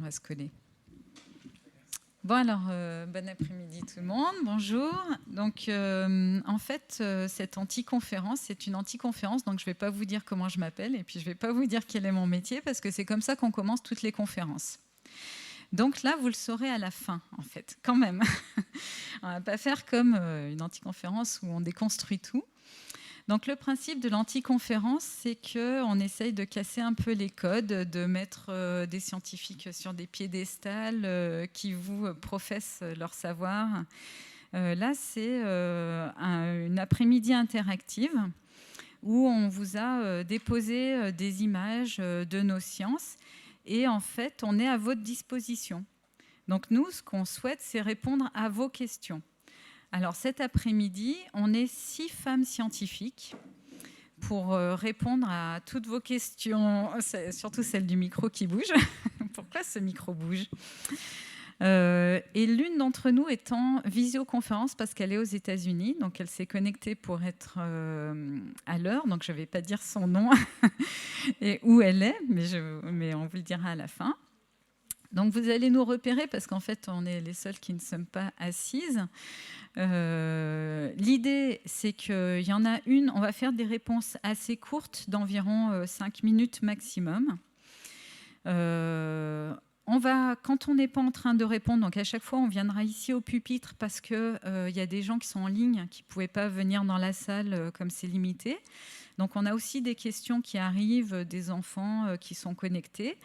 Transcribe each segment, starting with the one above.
va se coller. Bon alors, bon après-midi tout le monde, bonjour. Donc en fait, cette anti-conférence, c'est une anti-conférence, donc je ne vais pas vous dire comment je m'appelle et puis je ne vais pas vous dire quel est mon métier parce que c'est comme ça qu'on commence toutes les conférences. Donc là, vous le saurez à la fin, en fait, quand même. On ne va pas faire comme une anti-conférence où on déconstruit tout. Donc le principe de l'anti-conférence, c'est qu'on essaye de casser un peu les codes, de mettre des scientifiques sur des piédestals qui vous professent leur savoir. Là, c'est une après-midi interactive où on vous a déposé des images de nos sciences et en fait, on est à votre disposition. Donc nous, ce qu'on souhaite, c'est répondre à vos questions. Alors cet après-midi, on est 6 femmes scientifiques pour répondre à toutes vos questions, surtout celle du micro qui bouge. Pourquoi ce micro bouge ? Et l'une d'entre nous est en visioconférence parce qu'elle est aux États-Unis, donc elle s'est connectée pour être à l'heure, donc je ne vais pas dire son nom et où elle est, mais on vous le dira à la fin. Donc vous allez nous repérer parce qu'en fait, on est les seules qui ne sommes pas assises. L'idée, c'est qu'il y en a une, on va faire des réponses assez courtes, d'environ 5 minutes maximum. Quand on n'est pas en train de répondre, donc à chaque fois, on viendra ici au pupitre parce qu'il y a des gens qui sont en ligne, qui ne pouvaient pas venir dans la salle comme c'est limité. Donc, on a aussi des questions qui arrivent des enfants qui sont connectés.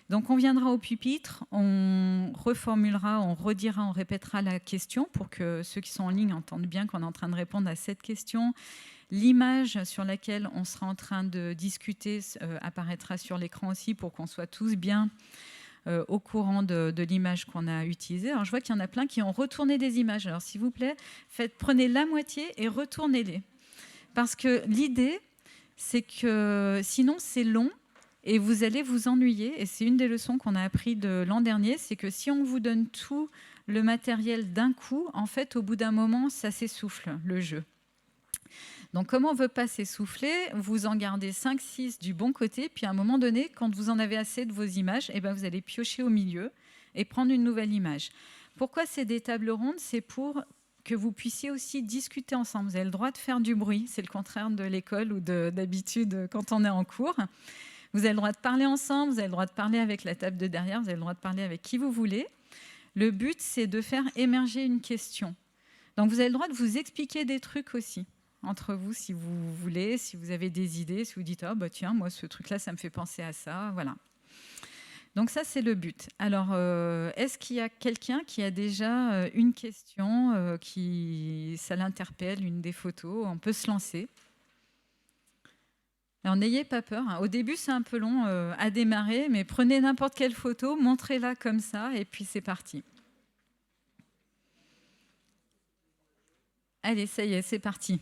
Donc, on viendra au pupitre, on reformulera, on redira, on répétera la question pour que ceux qui sont en ligne entendent bien qu'on est en train de répondre à cette question. L'image sur laquelle on sera en train de discuter apparaîtra sur l'écran aussi pour qu'on soit tous bien au courant de l'image qu'on a utilisée. Alors, je vois qu'il y en a plein qui ont retourné des images. Alors, s'il vous plaît, prenez la moitié et retournez-les. Parce que l'idée, c'est que sinon c'est long et vous allez vous ennuyer. Et c'est une des leçons qu'on a appris de l'an dernier, c'est que si on vous donne tout le matériel d'un coup, en fait, au bout d'un moment, ça s'essouffle, le jeu. Donc, comme on ne veut pas s'essouffler, vous en gardez 5-6 du bon côté, puis à un moment donné, quand vous en avez assez de vos images, eh ben, vous allez piocher au milieu et prendre une nouvelle image. Pourquoi c'est des tables rondes ? C'est pour que vous puissiez aussi discuter ensemble. Vous avez le droit de faire du bruit, c'est le contraire de l'école ou d'habitude quand on est en cours. Vous avez le droit de parler ensemble, vous avez le droit de parler avec la table de derrière, vous avez le droit de parler avec qui vous voulez. Le but, c'est de faire émerger une question. Donc, vous avez le droit de vous expliquer des trucs aussi, entre vous, si vous voulez, si vous avez des idées, si vous dites « Ah, bah tiens, moi, ce truc-là, ça me fait penser à ça. » Voilà. Donc ça, c'est le but. Alors, est-ce qu'il y a quelqu'un qui a déjà une question qui ça l'interpelle, une des photos ? On peut se lancer. Alors, n'ayez pas peur. Hein. Au début, c'est un peu long à démarrer, mais prenez n'importe quelle photo, montrez-la comme ça, et puis c'est parti. Allez, ça y est, c'est parti.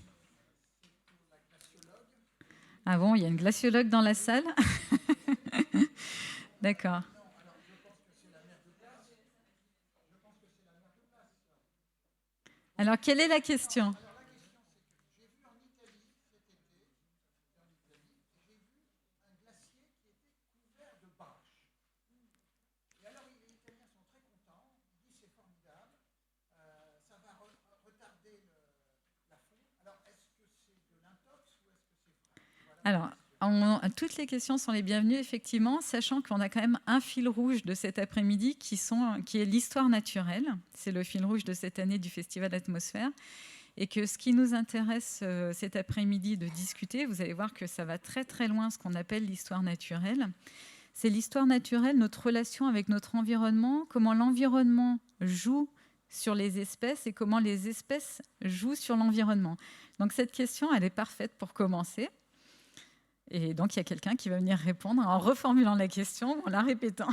Ah bon, il y a une glaciologue dans la salle ? D'accord. Alors, quelle est la question ? Alors, toutes les questions sont les bienvenues, effectivement, sachant qu'on a quand même un fil rouge de cet après-midi qui est l'histoire naturelle. C'est le fil rouge de cette année du Festival Atmosphère. Et que ce qui nous intéresse cet après-midi de discuter, vous allez voir que ça va très très loin, ce qu'on appelle l'histoire naturelle. C'est l'histoire naturelle, notre relation avec notre environnement, comment l'environnement joue sur les espèces et comment les espèces jouent sur l'environnement. Donc cette question, elle est parfaite pour commencer. Et donc, il y a quelqu'un qui va venir répondre en reformulant la question, en la répétant.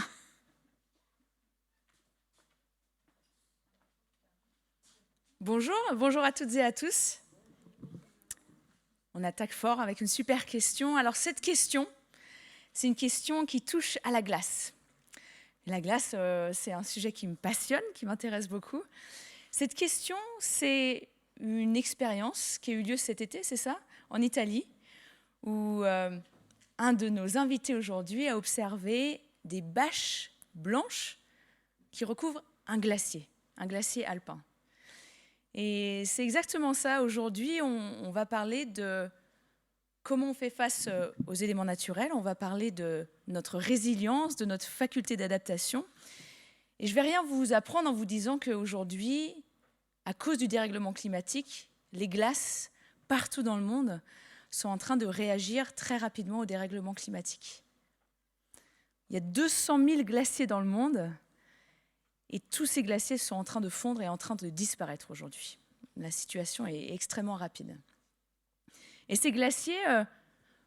Bonjour à toutes et à tous. On attaque fort avec une super question. Alors, cette question, c'est une question qui touche à la glace. La glace, c'est un sujet qui me passionne, qui m'intéresse beaucoup. Cette question, c'est une expérience qui a eu lieu cet été, c'est ça, en Italie, où un de nos invités aujourd'hui a observé des bâches blanche qui recouvre un glacier alpin. Et c'est exactement ça. Aujourd'hui, on va parler de comment on fait face aux éléments naturels, on va parler de notre résilience, de notre faculté d'adaptation. Et je ne vais rien vous apprendre en vous disant qu'aujourd'hui, à cause du dérèglement climatique, les glaces partout dans le monde sont en train de réagir très rapidement au dérèglement climatique. Il y a 200 000 glaciers dans le monde et tous ces glaciers sont en train de fondre et en train de disparaître aujourd'hui. La situation est extrêmement rapide. Et ces glaciers,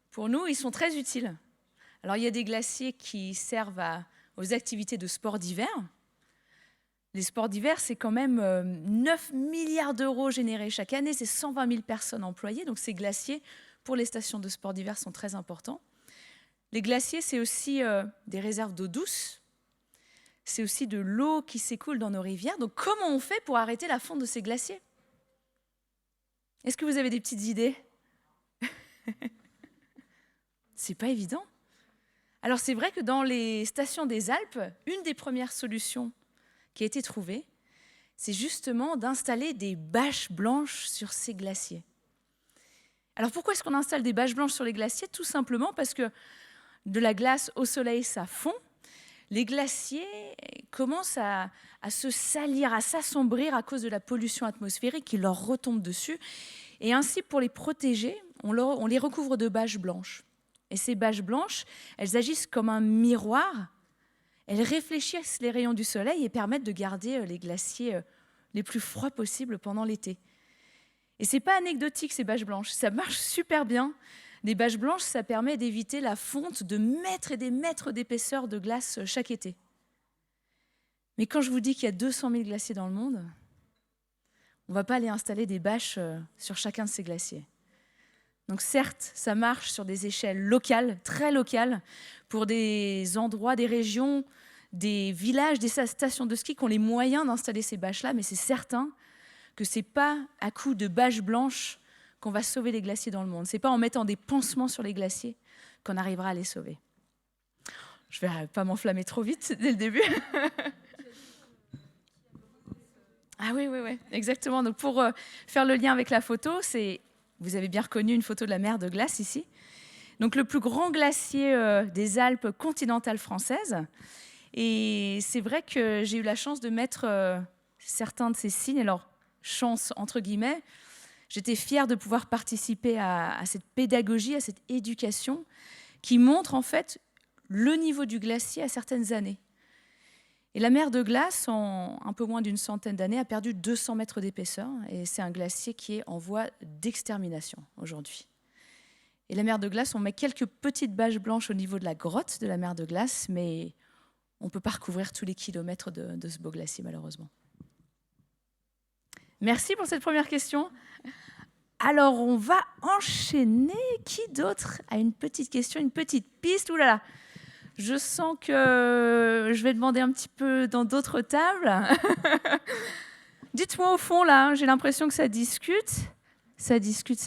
pour nous, ils sont très utiles. Alors, il y a des glaciers qui servent aux activités de sport d'hiver. Les sports d'hiver, c'est quand même 9 milliards d'euros générés chaque année. C'est 120 000 personnes employées. Donc, ces glaciers, pour les stations de sport d'hiver, sont très importants. Les glaciers, c'est aussi des réserves d'eau douce. C'est aussi de l'eau qui s'écoule dans nos rivières. Donc, comment on fait pour arrêter la fonte de ces glaciers? Est-ce que vous avez des petites idées? C'est pas évident. Alors, c'est vrai que dans les stations des Alpes, une des premières solutions qui a été trouvée, c'est justement d'installer des bâches blanches sur ces glaciers. Alors, pourquoi est-ce qu'on installe des bâches blanches sur les glaciers? Tout simplement parce que de la glace au soleil, ça fond. Les glaciers commencent à se salir, à s'assombrir à cause de la pollution atmosphérique qui leur retombe dessus. Et ainsi, pour les protéger, on les recouvre de bâches blanches. Et ces bâches blanches, elles agissent comme un miroir. Elles réfléchissent les rayons du soleil et permettent de garder les glaciers les plus froids possibles pendant l'été. Et ce n'est pas anecdotique, ces bâches blanches. Ça marche super bien. Des bâches blanches, ça permet d'éviter la fonte de mètres et des mètres d'épaisseur de glace chaque été. Mais quand je vous dis qu'il y a 200 000 glaciers dans le monde, on ne va pas aller installer des bâches sur chacun de ces glaciers. Donc certes, ça marche sur des échelles locales, très locales, pour des endroits, des régions, des villages, des stations de ski qui ont les moyens d'installer ces bâches-là, mais c'est certain que ce n'est pas à coup de bâches blanches qu'on va sauver les glaciers dans le monde. Ce n'est pas en mettant des pansements sur les glaciers qu'on arrivera à les sauver. Je ne vais pas m'enflammer trop vite dès le début. Ah oui, exactement. Donc pour faire le lien avec la photo, vous avez bien reconnu une photo de la mer de glace ici. Donc le plus grand glacier des Alpes continentales françaises. Et c'est vrai que j'ai eu la chance de mettre certains de ces signes. Alors, chance entre guillemets, j'étais fière de pouvoir participer à cette pédagogie, à cette éducation qui montre en fait le niveau du glacier à certaines années. Et la mer de glace, en un peu moins d'une centaine d'années, a perdu 200 mètres d'épaisseur. Et c'est un glacier qui est en voie d'extermination aujourd'hui. Et la mer de glace, on met quelques petites bâches blanches au niveau de la grotte de la mer de glace, mais on ne peut pas recouvrir tous les kilomètres de ce beau glacier, malheureusement. Merci pour cette première question. Alors, on va enchaîner. Qui d'autre a une petite question, une petite piste? Ouh là là, je sens que je vais demander un petit peu dans d'autres tables. Dites-moi au fond, là, j'ai l'impression que ça discute. Ça discute.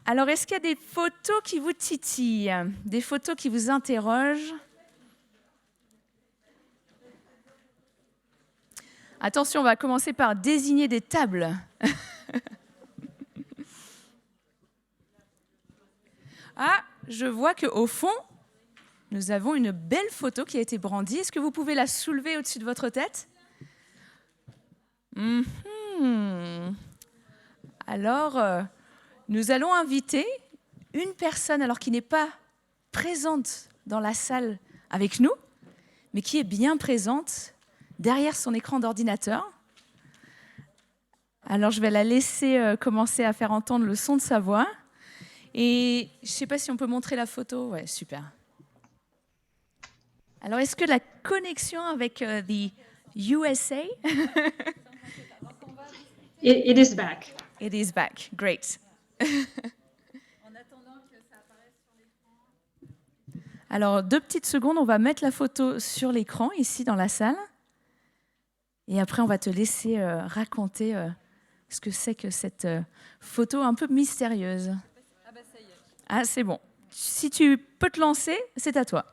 Alors, est-ce qu'il y a des photos qui vous titillent, des photos qui vous interrogent? Attention, on va commencer par désigner des tables. Ah, je vois qu'au fond, nous avons une belle photo qui a été brandie. Est-ce que vous pouvez la soulever au-dessus de votre tête? Alors, nous allons inviter une personne alors qui n'est pas présente dans la salle avec nous, mais qui est bien présente derrière son écran d'ordinateur. Alors, je vais la laisser commencer à faire entendre le son de sa voix. Et je ne sais pas si on peut montrer la photo. Ouais, super. Alors, est-ce que la connexion avec the USA? It is back. It is back. Great. Alors, 2 petites secondes, on va mettre la photo sur l'écran, ici, dans la salle. Et après, on va te laisser raconter ce que c'est que cette photo un peu mystérieuse. Ah bah ça y est. Ah, c'est bon. Si tu peux te lancer, c'est à toi.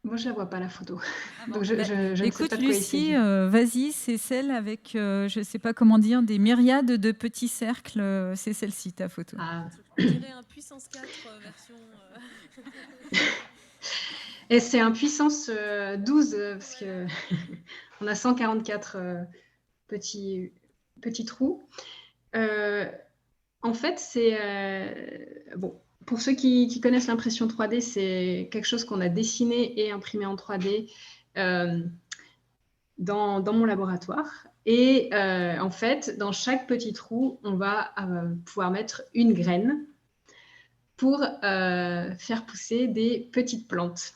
Moi, je la vois pas, la photo. Ah bon. Donc, je ne sais Écoute, pas de quoi il Lucie, s'agit. vas-y, c'est celle avec, je ne sais pas comment dire, des myriades de petits cercles. C'est celle-ci, ta photo. Ah. On dirait un puissance 4 version... Et c'est un puissance 12, parce que on a 144 petits trous. En fait, c'est... bon, pour ceux qui connaissent l'impression 3D, c'est quelque chose qu'on a dessiné et imprimé en 3D dans mon laboratoire. Et en fait, dans chaque petit trou, on va pouvoir mettre une graine pour faire pousser des petites plantes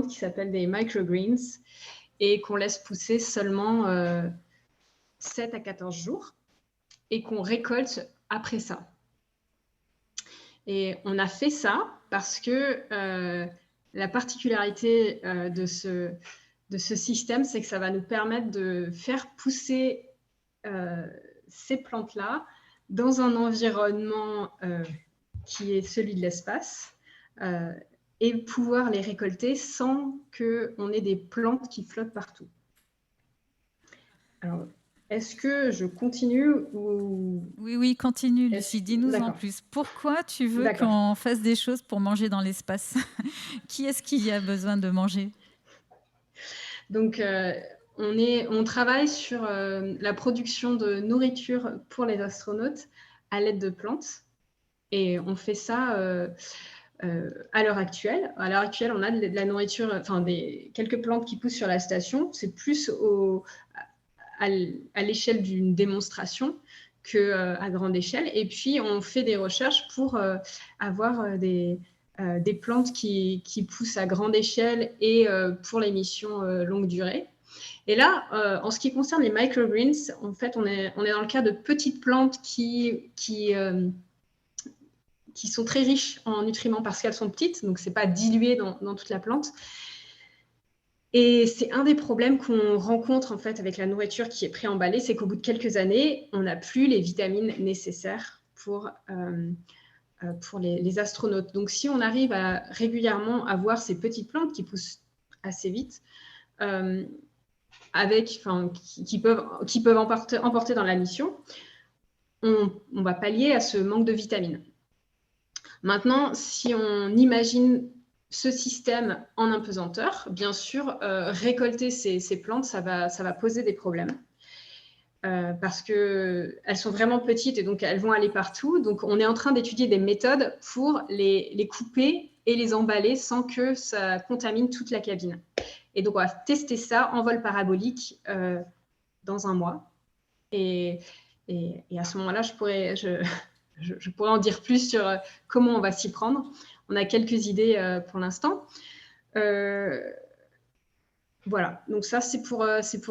qui s'appellent des microgreens et qu'on laisse pousser seulement 7 à 14 jours et qu'on récolte après ça. Et on a fait ça parce que la particularité de ce système, c'est que ça va nous permettre de faire pousser ces plantes-là dans un environnement qui est celui de l'espace et pouvoir les récolter sans qu'on ait des plantes qui flottent partout. Alors, est-ce que je continue ou... Oui, continue, Lucie. Dis-nous en plus. Pourquoi tu veux qu'on fasse des choses pour manger dans l'espace? Qui est-ce qui a besoin de manger? Donc, on travaille sur la production de nourriture pour les astronautes à l'aide de plantes. Et on fait ça à l'heure actuelle. À l'heure actuelle, on a de la nourriture, enfin quelques plantes qui poussent sur la station. C'est plus à l'échelle d'une démonstration qu'à grande échelle. Et puis, on fait des recherches pour avoir des plantes qui poussent à grande échelle et pour les missions longue durée. Et là, en ce qui concerne les microgreens, en fait, on est dans le cas de petites plantes qui sont très riches en nutriments parce qu'elles sont petites, donc ce n'est pas dilué dans toute la plante. Et c'est un des problèmes qu'on rencontre en fait avec la nourriture qui est préemballée, c'est qu'au bout de quelques années, on n'a plus les vitamines nécessaires pour les astronautes. Donc si on arrive à régulièrement avoir ces petites plantes qui poussent assez vite, qui peuvent emporter dans la mission, on va pallier à ce manque de vitamines. Maintenant, si on imagine ce système en impesanteur, bien sûr, récolter ces plantes, ça va poser des problèmes. Parce qu'elles sont vraiment petites et donc elles vont aller partout. Donc, on est en train d'étudier des méthodes pour les couper et les emballer sans que ça contamine toute la cabine. Et donc, on va tester ça en vol parabolique dans 1 mois. Et à ce moment-là, je pourrais en dire plus sur comment on va s'y prendre. On a quelques idées pour l'instant. Voilà, donc ça, c'est pour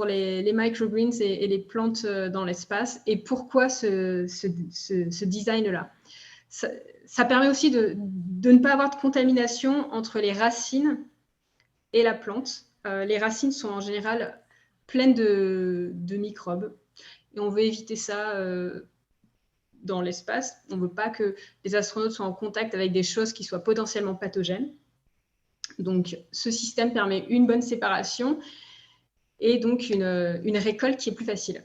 les microgreens et les plantes dans l'espace. Et pourquoi ce design-là? Ça permet aussi de ne pas avoir de contamination entre les racines et la plante. Les racines sont en général pleines de microbes. Et on veut éviter ça dans l'espace. On ne veut pas que les astronautes soient en contact avec des choses qui soient potentiellement pathogènes. Donc, ce système permet une bonne séparation et donc une récolte qui est plus facile.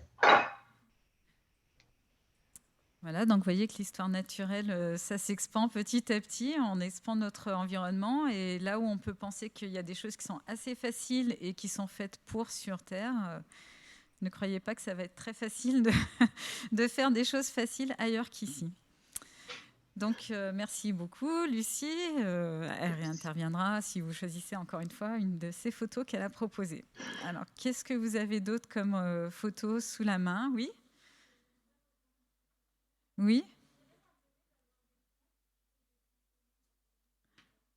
Voilà, donc vous voyez que l'histoire naturelle, ça s'expand petit à petit, on expand notre environnement. Et là où on peut penser qu'il y a des choses qui sont assez faciles et qui sont faites pour sur Terre, ne croyez pas que ça va être très facile de faire des choses faciles ailleurs qu'ici. Donc, merci beaucoup, Lucie. Elle réinterviendra si vous choisissez encore une fois une de ces photos qu'elle a proposées. Alors, qu'est-ce que vous avez d'autre comme photos sous la main? Oui? Oui?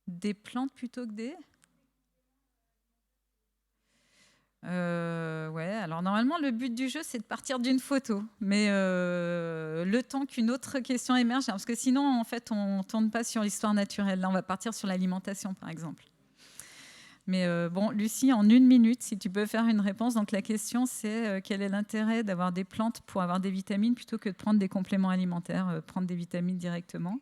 Des plantes plutôt que des... Ouais, alors normalement, le but du jeu, c'est de partir d'une photo. Mais le temps qu'une autre question émerge, parce que sinon, en fait, on ne tourne pas sur l'histoire naturelle. Là, on va partir sur l'alimentation, par exemple. Mais bon, Lucie, en 1 minute, si tu peux faire une réponse. Donc la question, c'est quel est l'intérêt d'avoir des plantes pour avoir des vitamines plutôt que de prendre des compléments alimentaires, prendre des vitamines directement.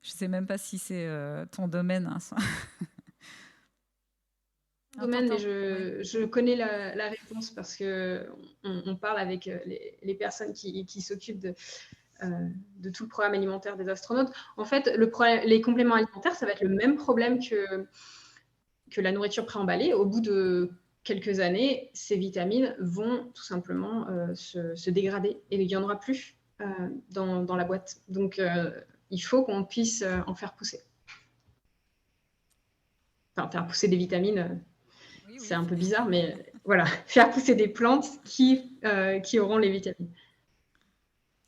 Je ne sais même pas si c'est ton domaine. Hein, ça. Domaine, mais je connais la réponse parce qu'on parle avec les personnes qui s'occupent de tout le programme alimentaire des astronautes. En fait, les compléments alimentaires, ça va être le même problème que la nourriture préemballée. Au bout de quelques années, ces vitamines vont tout simplement se dégrader et il n'y en aura plus dans la boîte. Donc, il faut qu'on puisse en faire pousser. Enfin, faire pousser des vitamines, oui. C'est un peu bizarre, mais voilà, faire pousser des plantes qui auront les vitamines.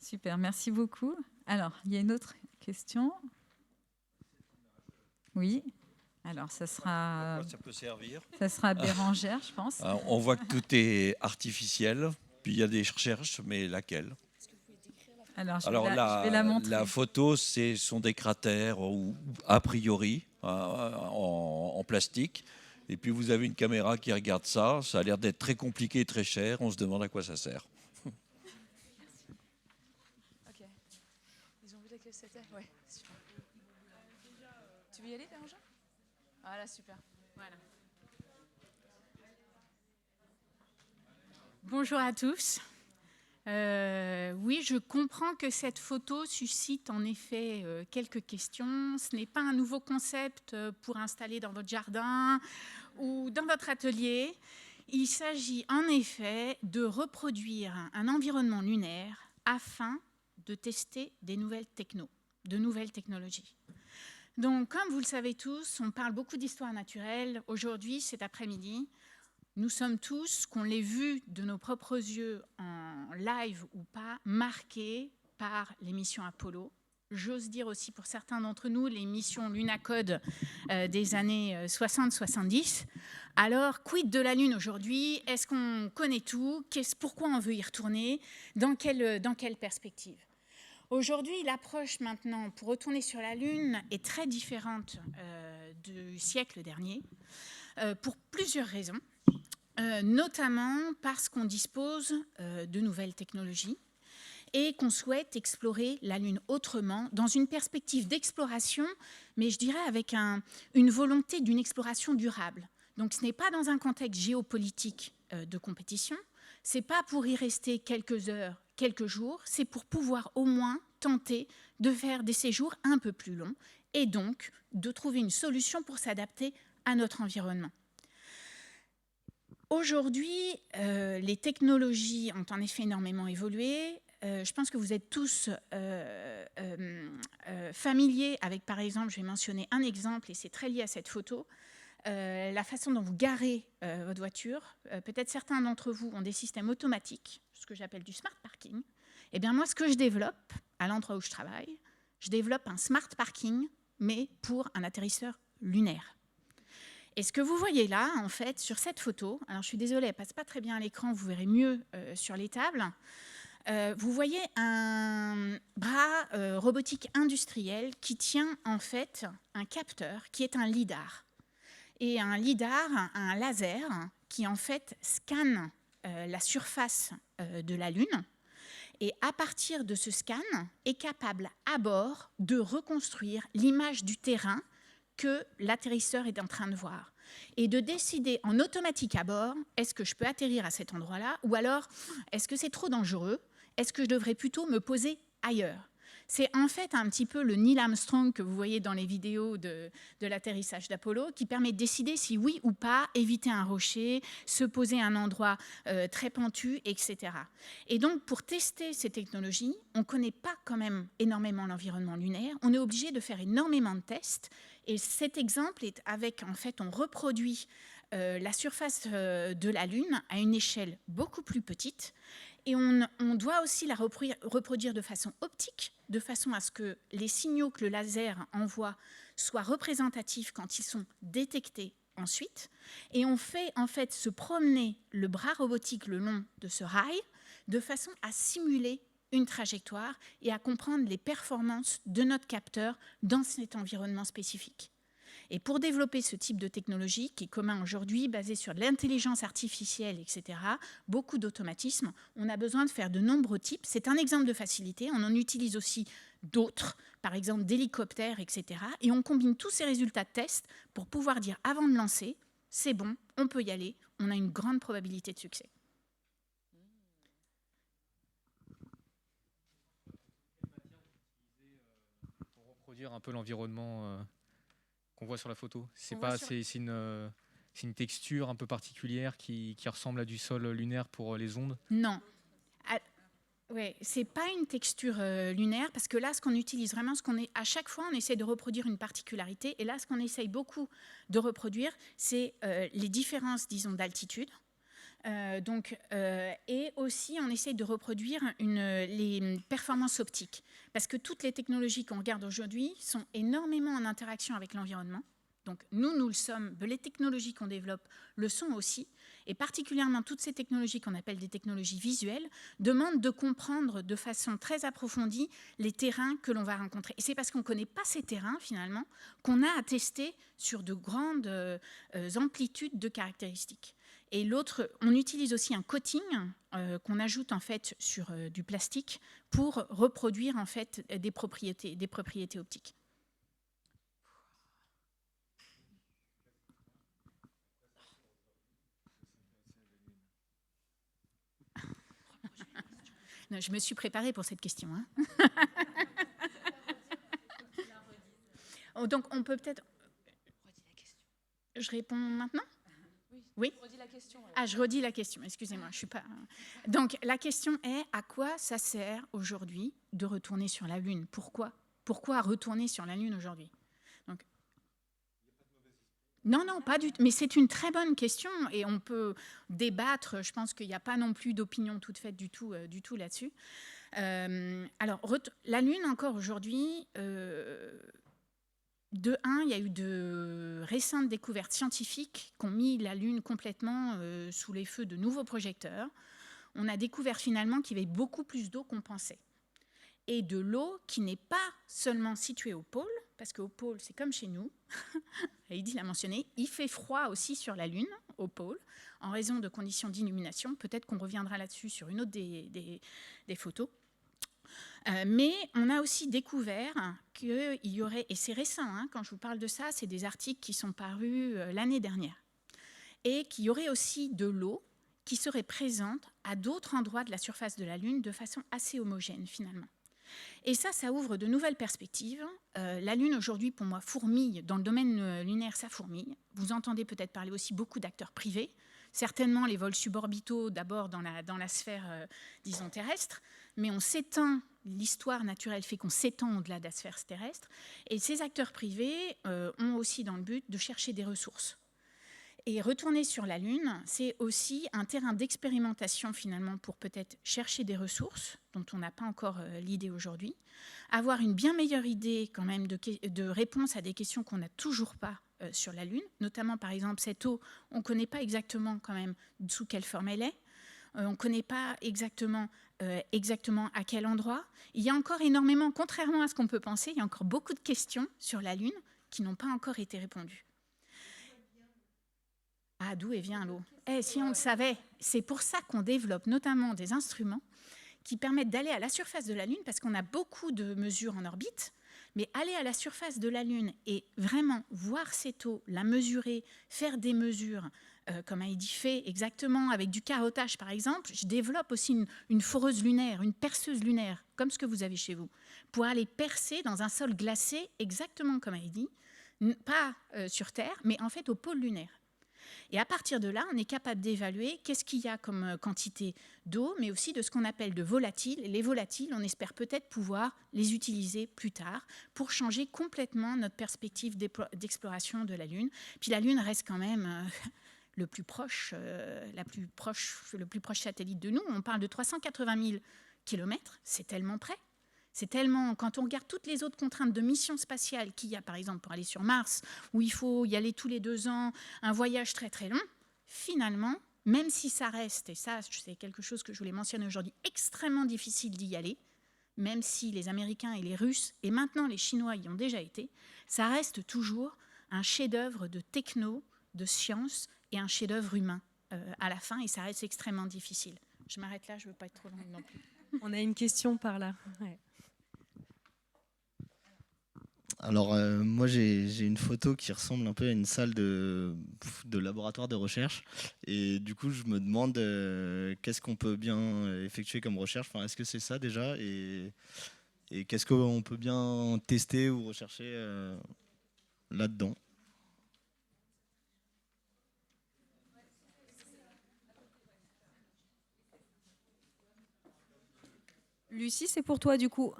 Super, merci beaucoup. Alors, il y a une autre question. Oui. Alors, ça sera. Ça peut servir. Ça sera Bérangère, je pense. On voit que tout est artificiel, puis il y a des recherches, mais laquelle? Alors, je vais la montrer. La photo, ce sont des cratères, ou a priori, en plastique. Et puis vous avez une caméra qui regarde ça. Ça a l'air d'être très compliqué et très cher. On se demande à quoi ça sert. Ok. Ils ont vu laquelle c'était? Ouais, super. Tu veux y aller, Bérangère? Voilà, super. Voilà. Bonjour à tous. Oui, je comprends que cette photo suscite en effet quelques questions. Ce n'est pas un nouveau concept pour installer dans votre jardin ou dans votre atelier. Il s'agit en effet de reproduire un environnement lunaire afin de tester de nouvelles technologies. Donc, comme vous le savez tous, on parle beaucoup d'histoire naturelle. Aujourd'hui, cet après-midi, nous sommes tous, qu'on l'ait vu de nos propres yeux en live ou pas, marqués par les missions Apollo. J'ose dire aussi pour certains d'entre nous, les missions Lunacode des années 60-70. Alors, quid de la Lune aujourd'hui? Est-ce qu'on connaît tout? Pourquoi on veut y retourner? Dans quelle perspective? Aujourd'hui, l'approche maintenant pour retourner sur la Lune est très différente du siècle dernier, pour plusieurs raisons. Notamment parce qu'on dispose de nouvelles technologies et qu'on souhaite explorer la Lune autrement, dans une perspective d'exploration, mais je dirais avec une volonté d'une exploration durable. Donc ce n'est pas dans un contexte géopolitique de compétition, ce n'est pas pour y rester quelques heures, quelques jours, c'est pour pouvoir au moins tenter de faire des séjours un peu plus longs et donc de trouver une solution pour s'adapter à notre environnement. Aujourd'hui, les technologies ont en effet énormément évolué. Je pense que vous êtes tous familiers avec, par exemple, je vais mentionner un exemple, et c'est très lié à cette photo, la façon dont vous garez votre voiture. Peut-être certains d'entre vous ont des systèmes automatiques, ce que j'appelle du smart parking. Eh bien, moi, ce que je développe à l'endroit où je travaille, je développe un smart parking, mais pour un atterrisseur lunaire. Et ce que vous voyez là, en fait, sur cette photo, alors je suis désolée, elle ne passe pas très bien à l'écran, vous verrez mieux sur les tables, vous voyez un bras robotique industriel qui tient en fait un capteur qui est un lidar. Et un lidar, un laser, qui en fait scanne la surface de la Lune. Et à partir de ce scan, est capable à bord de reconstruire l'image du terrain que l'atterrisseur est en train de voir et de décider en automatique à bord, est-ce que je peux atterrir à cet endroit-là ou alors est-ce que c'est trop dangereux? Est-ce que je devrais plutôt me poser ailleurs? C'est en fait un petit peu le Neil Armstrong que vous voyez dans les vidéos de l'atterrissage d'Apollo qui permet de décider si oui ou pas éviter un rocher, se poser à un endroit très pentu, etc. Et donc pour tester ces technologies, on ne connaît pas quand même énormément l'environnement lunaire, on est obligé de faire énormément de tests. Et cet exemple est avec, en fait, on reproduit la surface de la Lune à une échelle beaucoup plus petite. Et on doit aussi la reproduire de façon optique, de façon à ce que les signaux que le laser envoie soient représentatifs quand ils sont détectés ensuite. Et on fait en fait se promener le bras robotique le long de ce rail de façon à simuler une trajectoire et à comprendre les performances de notre capteur dans cet environnement spécifique. Et pour développer ce type de technologie, qui est commun aujourd'hui, basé sur de l'intelligence artificielle, etc., beaucoup d'automatisme, on a besoin de faire de nombreux types. C'est un exemple de facilité. On en utilise aussi d'autres, par exemple d'hélicoptères, etc. Et on combine tous ces résultats de tests pour pouvoir dire, avant de lancer, c'est bon, on peut y aller, on a une grande probabilité de succès. Pour reproduire un peu l'environnement qu'on voit sur la photo. C'est une texture un peu particulière qui ressemble à du sol lunaire pour les ondes. Non. Ouais, c'est pas une texture lunaire, parce que là, ce qu'on utilise vraiment, à chaque fois, on essaie de reproduire une particularité. Et là, ce qu'on essaye beaucoup de reproduire, c'est les différences, disons, d'altitude. Et aussi, on essaye de reproduire les performances optiques. Parce que toutes les technologies qu'on regarde aujourd'hui sont énormément en interaction avec l'environnement. Donc nous le sommes, les technologies qu'on développe le sont aussi, et particulièrement toutes ces technologies qu'on appelle des technologies visuelles demandent de comprendre de façon très approfondie les terrains que l'on va rencontrer. Et c'est parce qu'on ne connaît pas ces terrains finalement qu'on a à tester sur de grandes amplitudes de caractéristiques. Et l'autre, on utilise aussi un coating qu'on ajoute en fait sur du plastique pour reproduire en fait des propriétés optiques. Non, je me suis préparée pour cette question. Hein. Donc, on peut peut-être... Je réponds maintenant ? Oui. Je redis la question, excusez-moi, je suis pas... Donc, la question est, à quoi ça sert aujourd'hui de retourner sur la Lune ? Pourquoi retourner sur la Lune aujourd'hui ? Non, pas du tout. Mais c'est une très bonne question et on peut débattre. Je pense qu'il n'y a pas non plus d'opinion toute faite du tout là-dessus. Alors, la Lune, encore aujourd'hui, il y a eu de récentes découvertes scientifiques qui ont mis la Lune complètement sous les feux de nouveaux projecteurs. On a découvert finalement qu'il y avait beaucoup plus d'eau qu'on pensait. Et de l'eau qui n'est pas seulement située au pôle, parce qu'au pôle, c'est comme chez nous, Heidi l'a mentionné, il fait froid aussi sur la Lune, au pôle, en raison de conditions d'illumination. Peut-être qu'on reviendra là-dessus sur une autre des photos. Mais on a aussi découvert qu'il y aurait, et c'est récent, hein, quand je vous parle de ça, c'est des articles qui sont parus l'année dernière, et qu'il y aurait aussi de l'eau qui serait présente à d'autres endroits de la surface de la Lune de façon assez homogène finalement. Et ça ouvre de nouvelles perspectives. La Lune, aujourd'hui, pour moi, fourmille. Dans le domaine lunaire, ça fourmille. Vous entendez peut-être parler aussi beaucoup d'acteurs privés. Certainement les vols suborbitaux, d'abord dans la sphère, disons, terrestre. Mais on s'étend, l'histoire naturelle fait qu'on s'étend au-delà de la sphère terrestre. Et ces acteurs privés ont aussi dans le but de chercher des ressources. Et retourner sur la Lune, c'est aussi un terrain d'expérimentation finalement pour peut-être chercher des ressources dont on n'a pas encore l'idée aujourd'hui, avoir une bien meilleure idée quand même de réponse à des questions qu'on n'a toujours pas sur la Lune, notamment par exemple cette eau, on ne connaît pas exactement quand même sous quelle forme elle est, on ne connaît pas exactement à quel endroit. Il y a encore énormément, contrairement à ce qu'on peut penser, il y a encore beaucoup de questions sur la Lune qui n'ont pas encore été répondues. Ah, d'où vient l'eau ? Si on le savait, c'est pour ça qu'on développe notamment des instruments qui permettent d'aller à la surface de la Lune, parce qu'on a beaucoup de mesures en orbite, mais aller à la surface de la Lune et vraiment voir cette eau, la mesurer, faire des mesures, comme Heidi fait exactement avec du carottage par exemple. Je développe aussi une foreuse lunaire, une perceuse lunaire, comme ce que vous avez chez vous, pour aller percer dans un sol glacé, exactement comme Heidi, pas sur Terre, mais en fait au pôle lunaire. Et à partir de là, on est capable d'évaluer qu'est-ce qu'il y a comme quantité d'eau, mais aussi de ce qu'on appelle de volatiles. Et les volatiles, on espère peut-être pouvoir les utiliser plus tard pour changer complètement notre perspective d'exploration de la Lune. Puis la Lune reste quand même le plus proche satellite de nous. On parle de 380 000 kilomètres, c'est tellement près. C'est tellement, quand on regarde toutes les autres contraintes de mission spatiale qu'il y a, par exemple, pour aller sur Mars, où il faut y aller tous les 2 ans, un voyage très très long, finalement, même si ça reste, et ça c'est quelque chose que je voulais mentionner aujourd'hui, extrêmement difficile d'y aller, même si les Américains et les Russes, et maintenant les Chinois y ont déjà été, ça reste toujours un chef-d'œuvre de techno, de science et un chef-d'œuvre humain à la fin, et ça reste extrêmement difficile. Je m'arrête là, je ne veux pas être trop longue non plus. On a une question par là. Ouais. Alors, moi, j'ai une photo qui ressemble un peu à une salle de laboratoire de recherche. Et du coup, je me demande qu'est-ce qu'on peut bien effectuer comme recherche. Enfin, est-ce que c'est ça déjà? Et qu'est-ce qu'on peut bien tester ou rechercher là-dedans? Lucie, c'est pour toi du coup.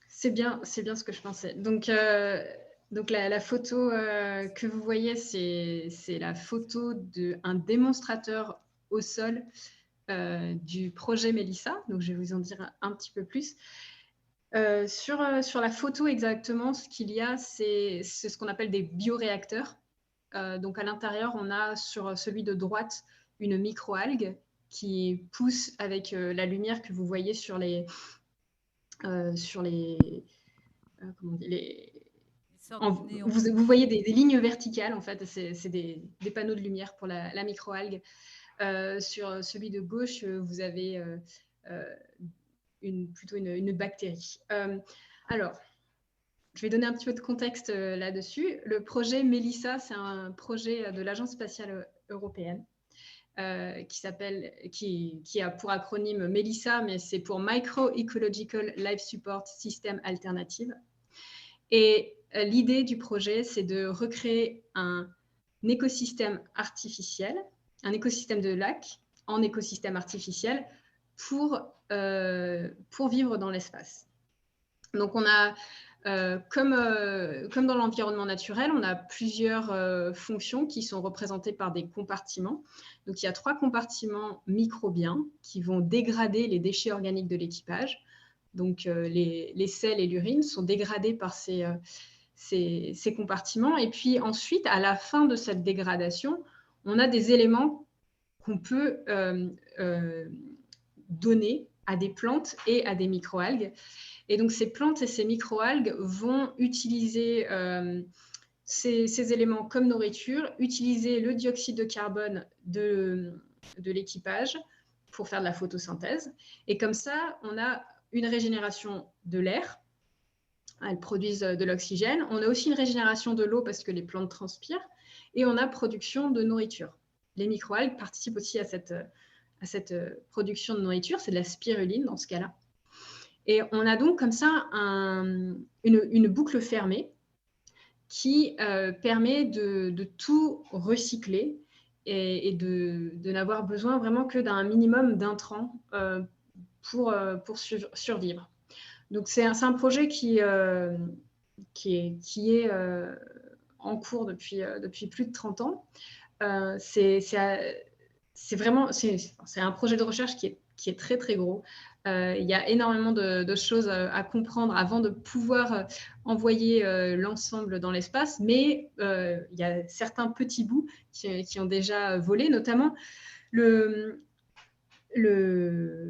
C'est bien ce que je pensais. Donc la photo que vous voyez, c'est la photo d'un démonstrateur au sol du projet Mélissa. Donc, je vais vous en dire un petit peu plus. Sur la photo, exactement, ce qu'il y a, c'est ce qu'on appelle des bioréacteurs. Donc, à l'intérieur, on a sur celui de droite une microalgue qui pousse avec la lumière que vous voyez sur les comment on dit, vous voyez des lignes verticales, en fait, c'est des panneaux de lumière pour la microalgue. Sur celui de gauche, vous avez plutôt une bactérie. Alors, je vais donner un petit peu de contexte là-dessus. Le projet Mélissa, c'est un projet de l'Agence spatiale européenne qui a pour acronyme Mélissa, mais c'est pour Micro-Ecological Life Support System Alternative. Et l'idée du projet, c'est de recréer un écosystème artificiel, un écosystème de lacs en écosystème artificiel pour vivre dans l'espace. Donc, on a, comme dans l'environnement naturel, on a plusieurs fonctions qui sont représentées par des compartiments. Donc, il y a 3 compartiments microbiens qui vont dégrader les déchets organiques de l'équipage. Donc, les selles et l'urine sont dégradés par ces compartiments. Et puis ensuite, à la fin de cette dégradation, on a des éléments qu'on peut donner à des plantes et à des microalgues. Et donc, ces plantes et ces microalgues vont utiliser ces éléments comme nourriture, utiliser le dioxyde de carbone de l'équipage pour faire de la photosynthèse. Et comme ça, on a une régénération de l'air. Elles produisent de l'oxygène. On a aussi une régénération de l'eau parce que les plantes transpirent. Et on a production de nourriture. Les microalgues participent aussi à cette production de nourriture. C'est de la spiruline dans ce cas-là. Et on a donc comme ça une boucle fermée qui permet de tout recycler et de n'avoir besoin vraiment que d'un minimum d'intrants pour survivre. Donc, c'est un projet qui est en cours depuis plus de 30 ans. C'est un projet de recherche qui est très, très gros. Il y a énormément de choses à comprendre avant de pouvoir envoyer l'ensemble dans l'espace, mais il y a certains petits bouts qui ont déjà volé, notamment le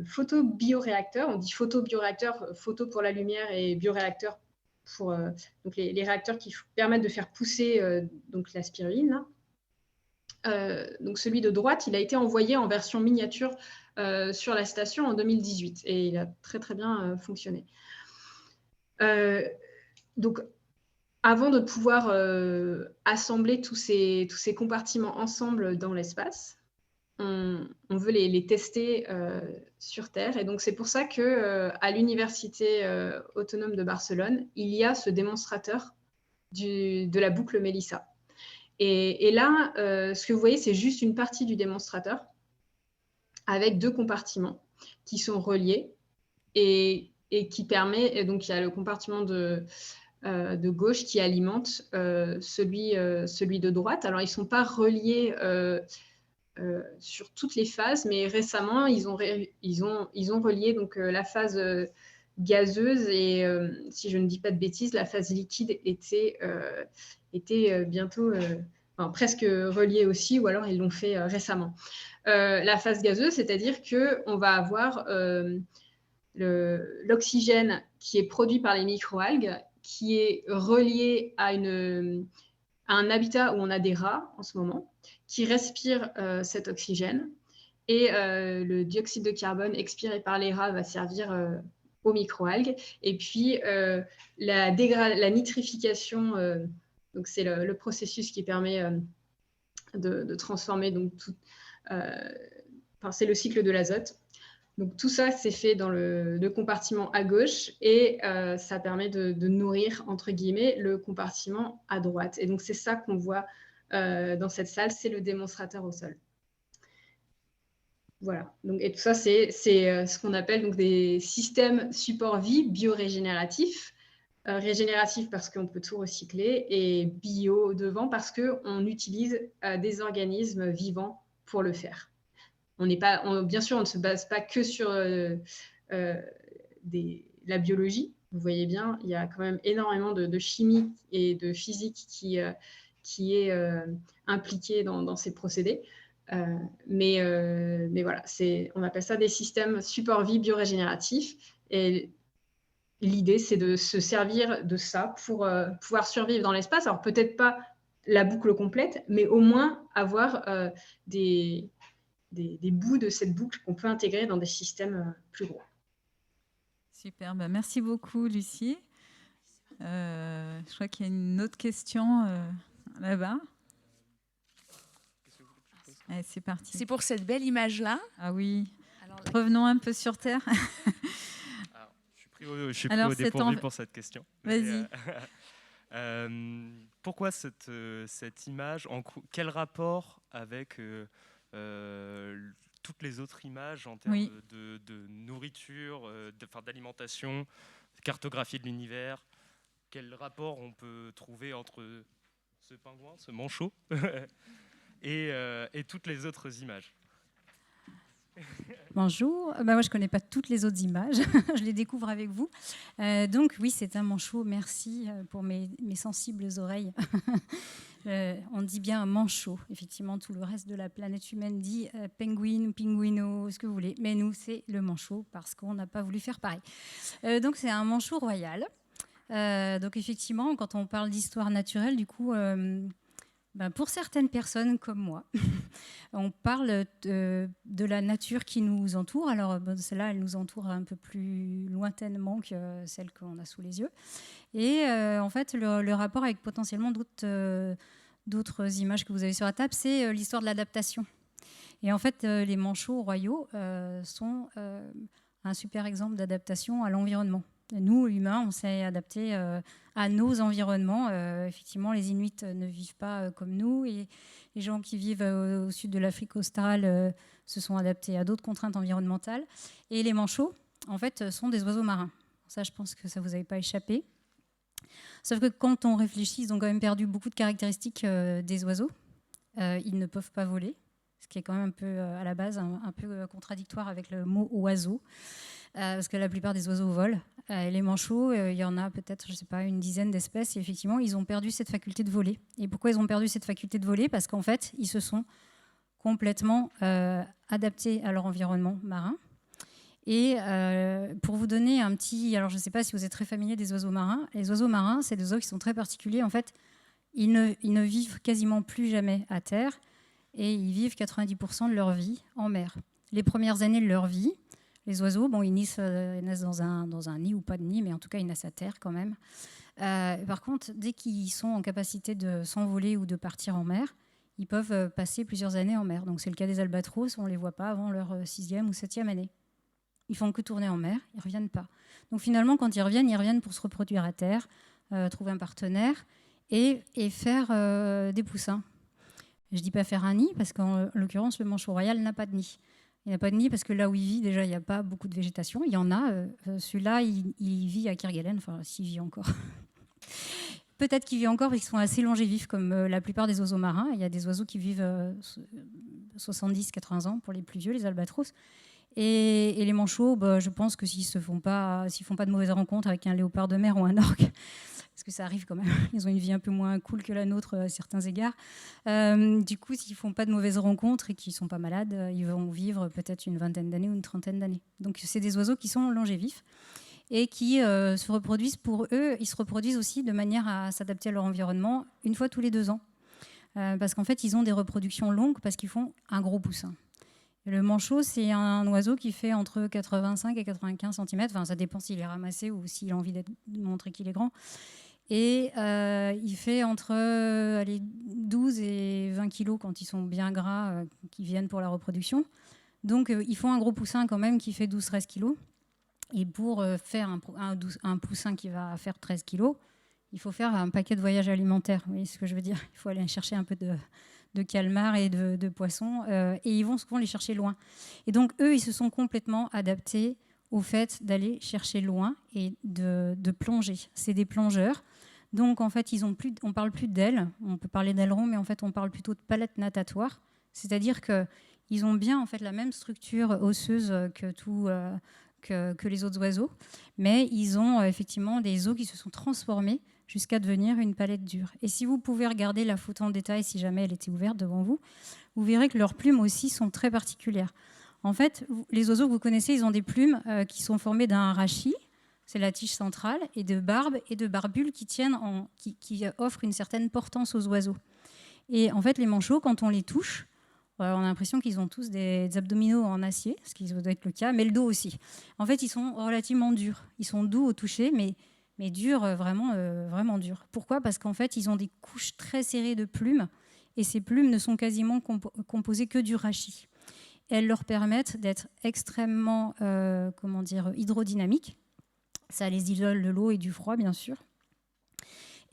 photobioréacteur. On dit photobioréacteur, photo pour la lumière et bioréacteur pour donc les réacteurs qui permettent de faire pousser donc la spiruline. Donc celui de droite, il a été envoyé en version miniature sur la station en 2018 et il a très très bien fonctionné. Donc avant de pouvoir assembler tous ces compartiments ensemble dans l'espace, on veut les tester sur Terre. Et donc, c'est pour ça qu'à l'Université autonome de Barcelone, il y a ce démonstrateur de la boucle Mélissa. Et là, ce que vous voyez, c'est juste une partie du démonstrateur avec 2 compartiments qui sont reliés et qui permet... Et donc, il y a le compartiment de gauche qui alimente celui de droite. Alors, ils ne sont pas reliés... sur toutes les phases, mais récemment, ils ont relié donc, la phase gazeuse et, si je ne dis pas de bêtises, la phase liquide était bientôt, presque reliée aussi, ou alors ils l'ont fait récemment. La phase gazeuse, c'est-à-dire qu'on va avoir l'oxygène qui est produit par les microalgues, qui est relié à un habitat où on a des rats en ce moment qui respirent cet oxygène. Et le dioxyde de carbone expiré par les rats va servir aux microalgues. Et puis, la nitrification, donc c'est le processus qui permet de transformer donc tout. C'est le cycle de l'azote. Donc tout ça, c'est fait dans le compartiment à gauche et ça permet de nourrir, entre guillemets, le compartiment à droite. Et donc c'est ça qu'on voit dans cette salle, c'est le démonstrateur au sol. Voilà. Donc, et tout ça, c'est ce qu'on appelle donc, des systèmes support-vie biorégénératifs. Régénératif parce qu'on peut tout recycler et bio devant parce qu'on utilise des organismes vivants pour le faire. Bien sûr, on ne se base pas que sur la biologie. Vous voyez bien, il y a quand même énormément de chimie et de physique qui est impliquée dans ces procédés. Mais voilà, on appelle ça des systèmes support-vie biorégénératifs. Et l'idée, c'est de se servir de ça pour pouvoir survivre dans l'espace. Alors, peut-être pas la boucle complète, mais au moins avoir des bouts de cette boucle qu'on peut intégrer dans des systèmes plus gros. Super, merci beaucoup, Lucie. Je crois qu'il y a une autre question là-bas. Allez, c'est parti. C'est pour cette belle image-là. Ah oui. Alors, revenons un peu sur Terre. Alors, je suis pris au dépourvu pour cette question. Vas-y. Pourquoi cette image, quel rapport avec toutes les autres images en termes de nourriture, d'alimentation, cartographie de l'univers? Quel rapport on peut trouver entre ce pingouin, ce manchot et toutes les autres images? Bonjour, moi je ne connais pas toutes les autres images, je les découvre avec vous. Donc oui, c'est un manchot, merci pour mes sensibles oreilles. On dit bien un manchot, effectivement tout le reste de la planète humaine dit penguin, pinguino, ce que vous voulez, mais nous c'est le manchot parce qu'on n'a pas voulu faire pareil. Donc c'est un manchot royal. Donc effectivement, quand on parle d'histoire naturelle, du coup... pour certaines personnes comme moi, on parle de la nature qui nous entoure. Alors, celle-là, elle nous entoure un peu plus lointainement que celle qu'on a sous les yeux. Et en fait, le rapport avec potentiellement d'autres images que vous avez sur la table, c'est l'histoire de l'adaptation. Et en fait, les manchots royaux sont un super exemple d'adaptation à l'environnement. Nous, humains, on s'est adaptés à nos environnements. Effectivement, les Inuits ne vivent pas comme nous et les gens qui vivent au sud de l'Afrique australe se sont adaptés à d'autres contraintes environnementales. Et les manchots, en fait, sont des oiseaux marins. Ça, je pense que ça ne vous avait pas échappé. Sauf que quand on réfléchit, ils ont quand même perdu beaucoup de caractéristiques des oiseaux. Ils ne peuvent pas voler, ce qui est quand même un peu, à la base, un peu contradictoire avec le mot oiseau. Parce que la plupart des oiseaux volent. Les manchots, il y en a peut-être, je ne sais pas, une dizaine d'espèces. Et effectivement, ils ont perdu cette faculté de voler. Et pourquoi ils ont perdu cette faculté de voler? Parce qu'en fait, ils se sont complètement adaptés à leur environnement marin. Et pour vous donner un petit... Alors, je ne sais pas si vous êtes très familier des oiseaux marins. Les oiseaux marins, c'est des oiseaux qui sont très particuliers. En fait, ils ne vivent quasiment plus jamais à terre. Et ils vivent 90% de leur vie en mer. Les premières années de leur vie, les oiseaux, ils naissent dans un nid ou pas de nid, mais en tout cas, ils naissent à terre quand même. Par contre, dès qu'ils sont en capacité de s'envoler ou de partir en mer, ils peuvent passer plusieurs années en mer. Donc, c'est le cas des albatros, on ne les voit pas avant leur 6e ou 7e année. Ils font que tourner en mer, ils ne reviennent pas. Donc, finalement, quand ils reviennent pour se reproduire à terre, trouver un partenaire et faire des poussins. Je ne dis pas faire un nid, parce qu'en l'occurrence, le manchot royal n'a pas de nid. Il n'y a pas de nid parce que là où il vit, déjà, il n'y a pas beaucoup de végétation. Il y en a. Celui-là, il vit à Kerguelen, enfin, s'il vit encore. Peut-être qu'il vit encore parce qu'ils sont assez longévifs, comme la plupart des oiseaux marins. Il y a des oiseaux qui vivent 70-80 ans pour les plus vieux, les albatros. Et les manchots, je pense que s'ils ne font pas de mauvaises rencontres avec un léopard de mer ou un orque, parce que ça arrive quand même, ils ont une vie un peu moins cool que la nôtre à certains égards. Du coup, s'ils ne font pas de mauvaises rencontres et qu'ils ne sont pas malades, ils vont vivre peut-être une vingtaine d'années ou une trentaine d'années. Donc, c'est des oiseaux qui sont longévifs. et qui se reproduisent pour eux, ils se reproduisent aussi de manière à s'adapter à leur environnement une fois tous les 2 ans. Parce qu'en fait, ils ont des reproductions longues parce qu'ils font un gros poussin. Et le manchot, c'est un oiseau qui fait entre 85 et 95 cm. Enfin, ça dépend s'il est ramassé ou s'il a envie de montrer qu'il est grand. Et il fait entre 12 et 20 kg quand ils sont bien gras, qui viennent pour la reproduction. Donc, ils font un gros poussin quand même qui fait 12-13 kg. Et pour faire un poussin qui va faire 13 kg, il faut faire un paquet de voyages alimentaires. Vous voyez ce que je veux dire? Il faut aller chercher un peu de calmars et de poissons. Et ils vont souvent les chercher loin. Et donc, eux, ils se sont complètement adaptés au fait d'aller chercher loin et de plonger. C'est des plongeurs. Donc, en fait, on ne parle plus d'ailes. On peut parler d'ailerons, mais en fait, on parle plutôt de palettes natatoires. C'est-à-dire qu'ils ont bien en fait, la même structure osseuse que les autres oiseaux, mais ils ont effectivement des os qui se sont transformés jusqu'à devenir une palette dure. Et si vous pouvez regarder la photo en détail, si jamais elle était ouverte devant vous, vous verrez que leurs plumes aussi sont très particulières. En fait, les oiseaux que vous connaissez, ils ont des plumes qui sont formées d'un rachis, c'est la tige centrale, et de barbes et de barbules qui offrent une certaine portance aux oiseaux. Et en fait, les manchots, quand on les touche, on a l'impression qu'ils ont tous des abdominaux en acier, ce qui doit être le cas, mais le dos aussi. En fait, ils sont relativement durs. Ils sont doux au toucher, mais durs, vraiment durs. Pourquoi? Parce qu'en fait, ils ont des couches très serrées de plumes, et ces plumes ne sont quasiment composées que du rachis. Elles leur permettent d'être extrêmement hydrodynamiques. Ça les isole de l'eau et du froid, bien sûr.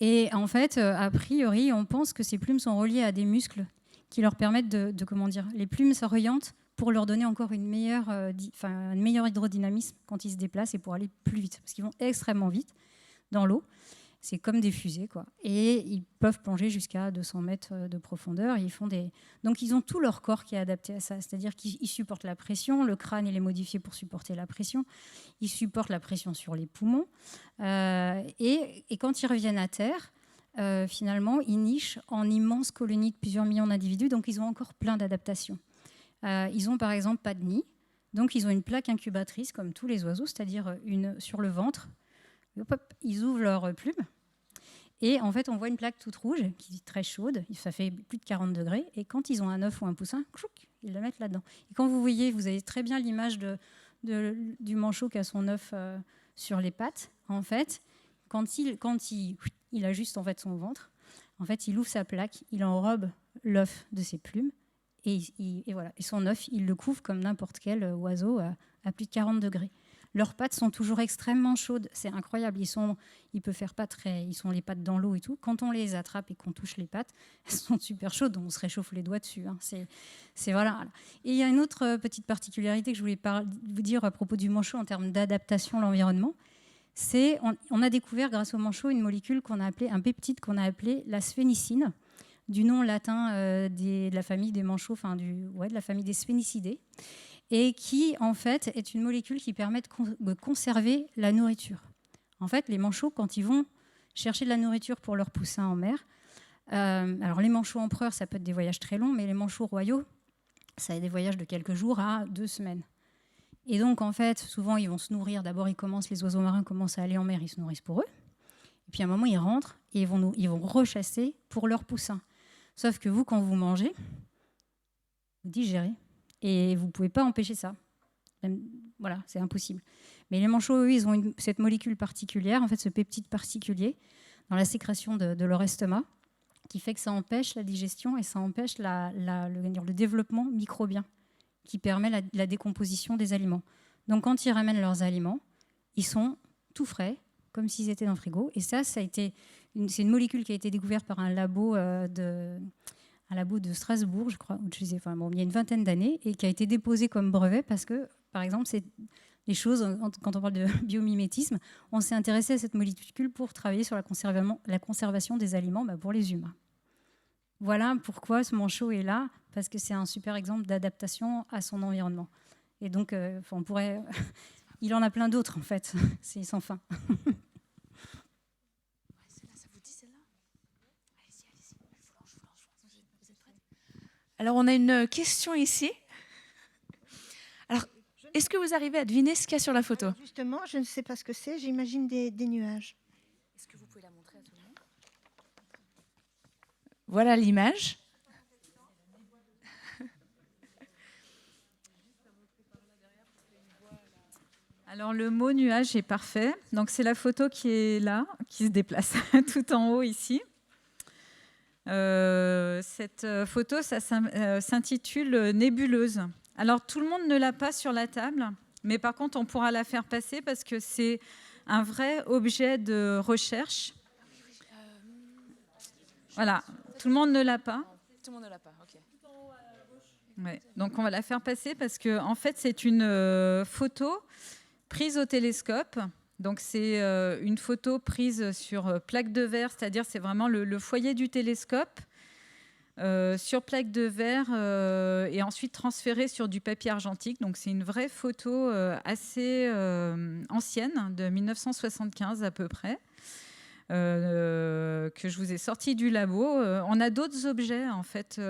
Et en fait, a priori, on pense que ces plumes sont reliées à des muscles qui leur permettent les plumes s'orientent pour leur donner encore un meilleur hydrodynamisme quand ils se déplacent et pour aller plus vite. Parce qu'ils vont extrêmement vite dans l'eau. C'est comme des fusées, quoi. Et ils peuvent plonger jusqu'à 200 mètres de profondeur. Donc, ils ont tout leur corps qui est adapté à ça. C'est-à-dire qu'ils supportent la pression. Le crâne, il est modifié pour supporter la pression. Ils supportent la pression sur les poumons. Et quand ils reviennent à terre, finalement, ils nichent en immenses colonies de plusieurs millions d'individus. Donc, ils ont encore plein d'adaptations. Ils ont, par exemple, pas de nid. Donc, ils ont une plaque incubatrice, comme tous les oiseaux, c'est-à-dire sur le ventre. Hop, ils ouvrent leurs plumes. Et en fait, on voit une plaque toute rouge, qui est très chaude, ça fait plus de 40 degrés. Et quand ils ont un œuf ou un poussin, ils le mettent là-dedans. Et quand vous avez très bien l'image du manchot qui a son œuf sur les pattes. En fait, quand il ajuste en fait son ventre, en fait, il ouvre sa plaque, il enrobe l'œuf de ses plumes. Et voilà. Et son œuf, il le couvre comme n'importe quel oiseau à plus de 40 degrés. Leurs pattes sont toujours extrêmement chaudes. C'est incroyable. Ils peuvent faire ils sont les pattes dans l'eau et tout. Quand on les attrape et qu'on touche les pattes, elles sont super chaudes. On se réchauffe les doigts dessus. Hein. Voilà. Et il y a une autre petite particularité que je voulais vous dire à propos du manchot en termes d'adaptation à l'environnement. On a découvert grâce au manchot un peptide qu'on a appelé la sphénicine, du nom latin de la famille des manchots, de la famille des sphénicidés, et qui, en fait, est une molécule qui permet de conserver la nourriture. En fait, les manchots, quand ils vont chercher de la nourriture pour leurs poussins en mer, alors les manchots empereurs, ça peut être des voyages très longs, mais les manchots royaux, ça a des voyages de quelques jours à 2 semaines. Et donc, en fait, souvent, ils vont se nourrir. D'abord, les oiseaux marins commencent à aller en mer, ils se nourrissent pour eux. Et puis, à un moment, ils rentrent et ils vont rechasser pour leurs poussins. Sauf que vous, quand vous mangez, vous digérez. Et vous ne pouvez pas empêcher ça. Voilà, c'est impossible. Mais les manchots, eux, ils ont cette molécule particulière, en fait, ce peptide particulier, dans la sécrétion de leur estomac, qui fait que ça empêche la digestion et ça empêche le développement microbien, qui permet la décomposition des aliments. Donc, quand ils ramènent leurs aliments, ils sont tout frais, comme s'ils étaient dans le frigo. Et c'est une molécule qui a été découverte par un labo de Strasbourg, je crois, il y a une vingtaine d'années, et qui a été déposé comme brevet parce que, par exemple, c'est les choses, quand on parle de biomimétisme, on s'est intéressé à cette molécule pour travailler sur la conservation des aliments pour les humains. Voilà pourquoi ce manchot est là, parce que c'est un super exemple d'adaptation à son environnement. Et donc, on pourrait... Il en a plein d'autres, en fait. C'est sans fin. Alors, on a une question ici. Alors, est-ce que vous arrivez à deviner ce qu'il y a sur la photo? Alors justement, je ne sais pas ce que c'est. J'imagine des nuages. Est-ce que vous pouvez la montrer à tout le monde? Voilà l'image. Alors le mot nuage est parfait. Donc c'est la photo qui est là, qui se déplace tout en haut ici. Cette photo, ça s'intitule Nébuleuse. Alors tout le monde ne l'a pas sur la table, mais par contre on pourra la faire passer parce que c'est un vrai objet de recherche. Voilà, tout le monde ne l'a pas. Tout le monde ne l'a pas, ok. Ouais. Donc on va la faire passer parce que en fait c'est une photo prise au télescope. Donc c'est une photo prise sur plaque de verre, c'est-à-dire c'est vraiment le foyer du télescope sur plaque de verre et ensuite transférée sur du papier argentique. Donc c'est une vraie photo assez ancienne, de 1975 à peu près, que je vous ai sorti du labo. On a d'autres objets en fait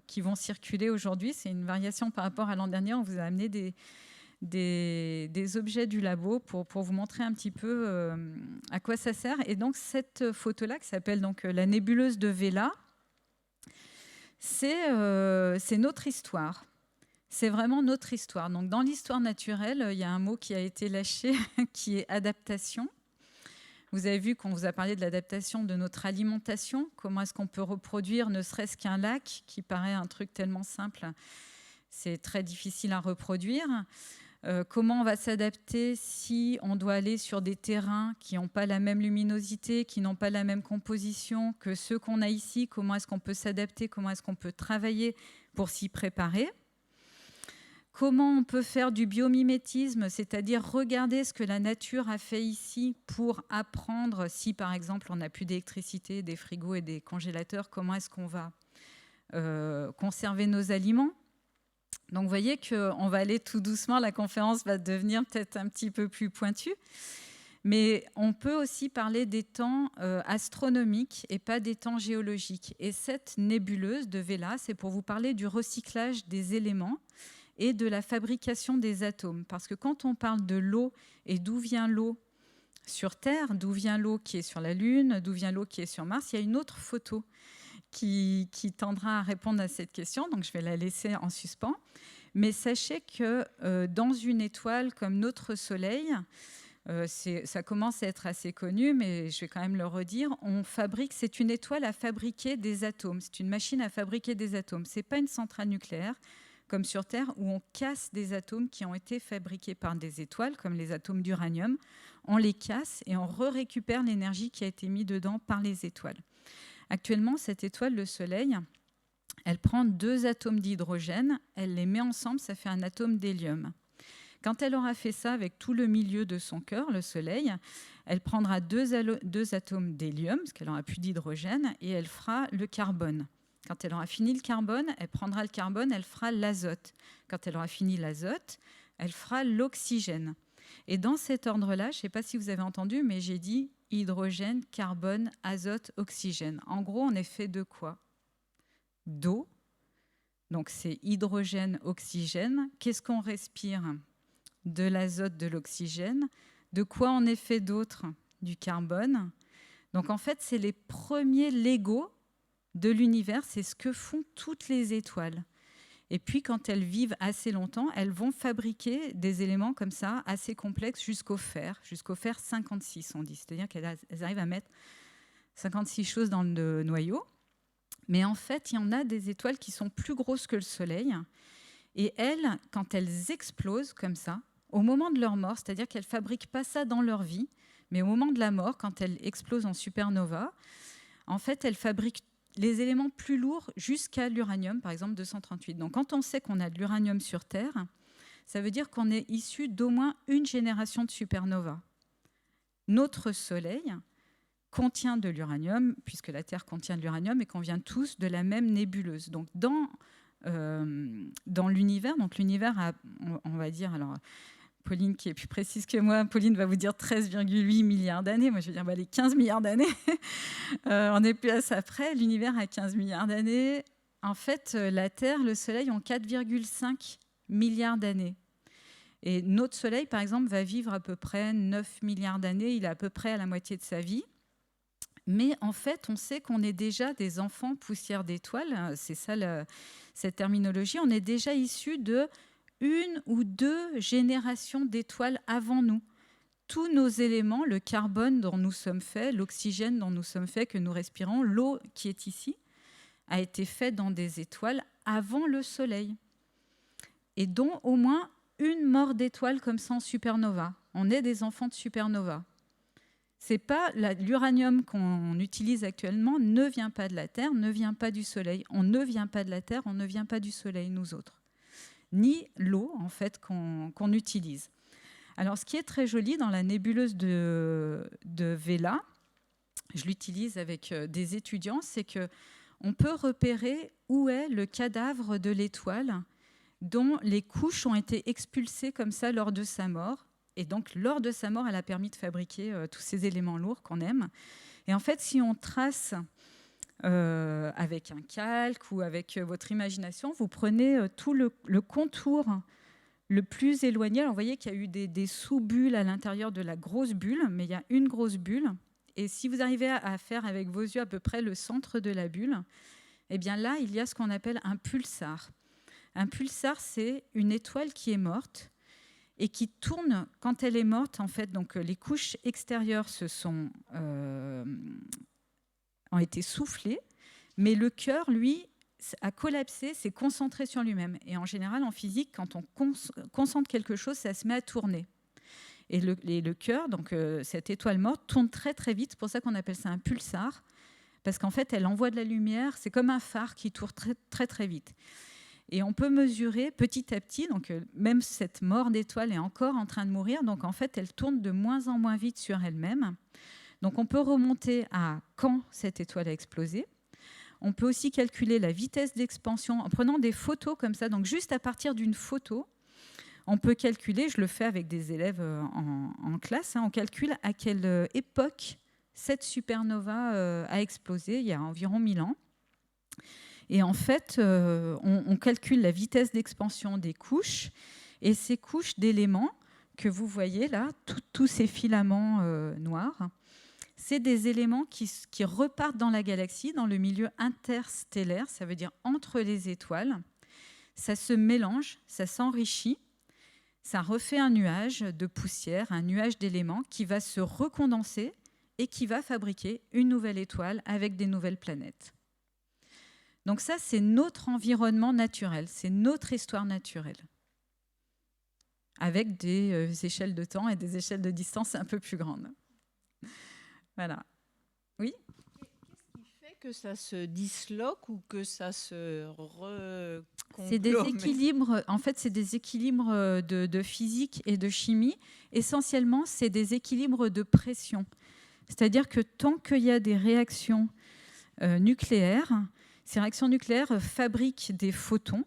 qui vont circuler aujourd'hui. C'est une variation par rapport à l'an dernier. On vous a amené des objets du labo pour vous montrer un petit peu à quoi ça sert. Et donc cette photo-là, qui s'appelle donc la nébuleuse de Vela, c'est notre histoire. C'est vraiment notre histoire. Donc dans l'histoire naturelle, il y a un mot qui a été lâché qui est adaptation. Vous avez vu qu'on vous a parlé de l'adaptation de notre alimentation. Comment est-ce qu'on peut reproduire ne serait-ce qu'un lac, qui paraît un truc tellement simple, c'est très difficile à reproduire. Comment on va s'adapter si on doit aller sur des terrains qui n'ont pas la même luminosité, qui n'ont pas la même composition que ceux qu'on a ici? Comment est-ce qu'on peut s'adapter? Comment est-ce qu'on peut travailler pour s'y préparer? Comment on peut faire du biomimétisme, c'est-à-dire regarder ce que la nature a fait ici pour apprendre, si par exemple on n'a plus d'électricité, des frigos et des congélateurs, comment est-ce qu'on va conserver nos aliments? Donc vous voyez qu'on va aller tout doucement, la conférence va devenir peut-être un petit peu plus pointue, mais on peut aussi parler des temps astronomiques et pas des temps géologiques. Et cette nébuleuse de Vela, c'est pour vous parler du recyclage des éléments et de la fabrication des atomes. Parce que quand on parle de l'eau et d'où vient l'eau sur Terre, d'où vient l'eau qui est sur la Lune, d'où vient l'eau qui est sur Mars, il y a une autre photo qui tendra à répondre à cette question, donc je vais la laisser en suspens. Mais sachez que dans une étoile comme notre Soleil, ça commence à être assez connu, mais je vais quand même le redire, c'est une étoile à fabriquer des atomes, c'est une machine à fabriquer des atomes. Ce n'est pas une centrale nucléaire, comme sur Terre, où on casse des atomes qui ont été fabriqués par des étoiles, comme les atomes d'uranium. On les casse et on récupère l'énergie qui a été mise dedans par les étoiles. Actuellement, cette étoile, le Soleil, elle prend 2 atomes d'hydrogène, elle les met ensemble, ça fait un atome d'hélium. Quand elle aura fait ça avec tout le milieu de son cœur, le Soleil, elle prendra 2 atomes d'hélium, parce qu'elle n'aura plus d'hydrogène, et elle fera le carbone. Quand elle aura fini le carbone, elle prendra le carbone, elle fera l'azote. Quand elle aura fini l'azote, elle fera l'oxygène. Et dans cet ordre-là, je ne sais pas si vous avez entendu, mais j'ai dit hydrogène, carbone, azote, oxygène. En gros, on est fait de quoi? D'eau. Donc c'est hydrogène, oxygène. Qu'est-ce qu'on respire? De l'azote, de l'oxygène. De quoi on est fait d'autre? Du carbone. Donc en fait, c'est les premiers Legos de l'univers, c'est ce que font toutes les étoiles. Et puis, quand elles vivent assez longtemps, elles vont fabriquer des éléments comme ça, assez complexes, jusqu'au fer 56, on dit. C'est-à-dire qu'elles arrivent à mettre 56 choses dans le noyau. Mais en fait, il y en a des étoiles qui sont plus grosses que le Soleil. Et elles, quand elles explosent comme ça, au moment de leur mort, c'est-à-dire qu'elles ne fabriquent pas ça dans leur vie, mais au moment de la mort, quand elles explosent en supernova, en fait, elles fabriquent les éléments plus lourds jusqu'à l'uranium, par exemple 238. Donc quand on sait qu'on a de l'uranium sur Terre, ça veut dire qu'on est issu d'au moins une génération de supernova. Notre Soleil contient de l'uranium, puisque la Terre contient de l'uranium, et qu'on vient tous de la même nébuleuse. Donc dans l'univers, donc l'univers a, on va dire, alors Pauline qui est plus précise que moi, Pauline va vous dire 13,8 milliards d'années. Moi, je vais dire les 15 milliards d'années. On est plus à ça près. L'univers a 15 milliards d'années. En fait, la Terre, le Soleil ont 4,5 milliards d'années. Et notre Soleil, par exemple, va vivre à peu près 9 milliards d'années. Il est à peu près à la moitié de sa vie. Mais en fait, on sait qu'on est déjà des enfants poussière d'étoiles. C'est ça cette terminologie. On est déjà issus de 1 ou 2 générations d'étoiles avant nous. Tous nos éléments, le carbone dont nous sommes faits, l'oxygène dont nous sommes faits, que nous respirons, l'eau qui est ici, a été faite dans des étoiles avant le Soleil. Et dont au moins une mort d'étoile comme ça en supernova. On est des enfants de supernova. C'est pas l'uranium qu'on utilise actuellement ne vient pas de la Terre, ne vient pas du Soleil. On ne vient pas de la Terre, on ne vient pas du Soleil, nous autres. Ni l'eau, en fait, qu'on utilise. Alors, ce qui est très joli dans la nébuleuse de Vela, je l'utilise avec des étudiants, c'est qu'on peut repérer où est le cadavre de l'étoile dont les couches ont été expulsées comme ça lors de sa mort. Et donc, lors de sa mort, elle a permis de fabriquer tous ces éléments lourds qu'on aime. Et en fait, si on trace avec un calque ou avec votre imagination, vous prenez tout le contour le plus éloigné. Alors, vous voyez qu'il y a eu des sous-bulles à l'intérieur de la grosse bulle, mais il y a une grosse bulle. Et si vous arrivez à faire avec vos yeux à peu près le centre de la bulle, eh bien là, il y a ce qu'on appelle un pulsar. Un pulsar, c'est une étoile qui est morte et qui tourne quand elle est morte. En fait, donc les couches extérieures ont été soufflées, mais le cœur, lui, a collapsé, s'est concentré sur lui-même. Et en général, en physique, quand on concentre quelque chose, ça se met à tourner. Et le cœur, donc cette étoile morte, tourne très très vite. C'est pour ça qu'on appelle ça un pulsar, parce qu'en fait, elle envoie de la lumière. C'est comme un phare qui tourne très très très vite. Et on peut mesurer petit à petit, donc même cette mort d'étoile est encore en train de mourir, donc en fait elle tourne de moins en moins vite sur elle-même. Donc on peut remonter à quand cette étoile a explosé. On peut aussi calculer la vitesse d'expansion en prenant des photos comme ça. Donc juste à partir d'une photo, on peut calculer, je le fais avec des élèves en classe, on calcule à quelle époque cette supernova a explosé, il y a environ 1000 ans. Et en fait, on calcule la vitesse d'expansion des couches, et ces couches d'éléments que vous voyez là, tous ces filaments noirs, c'est des éléments qui repartent dans la galaxie, dans le milieu interstellaire, ça veut dire entre les étoiles. Ça se mélange, ça s'enrichit, ça refait un nuage de poussière, un nuage d'éléments qui va se recondenser et qui va fabriquer une nouvelle étoile avec des nouvelles planètes. Donc ça, c'est notre environnement naturel, c'est notre histoire naturelle, avec des échelles de temps et des échelles de distance un peu plus grandes. Voilà. Oui ? Qu'est-ce qui fait que ça se disloque ou que ça se recomplome ? C'est des équilibres, en fait, c'est des équilibres de physique et de chimie. Essentiellement, c'est des équilibres de pression. C'est-à-dire que tant qu'il y a des réactions nucléaires, ces réactions nucléaires fabriquent des photons,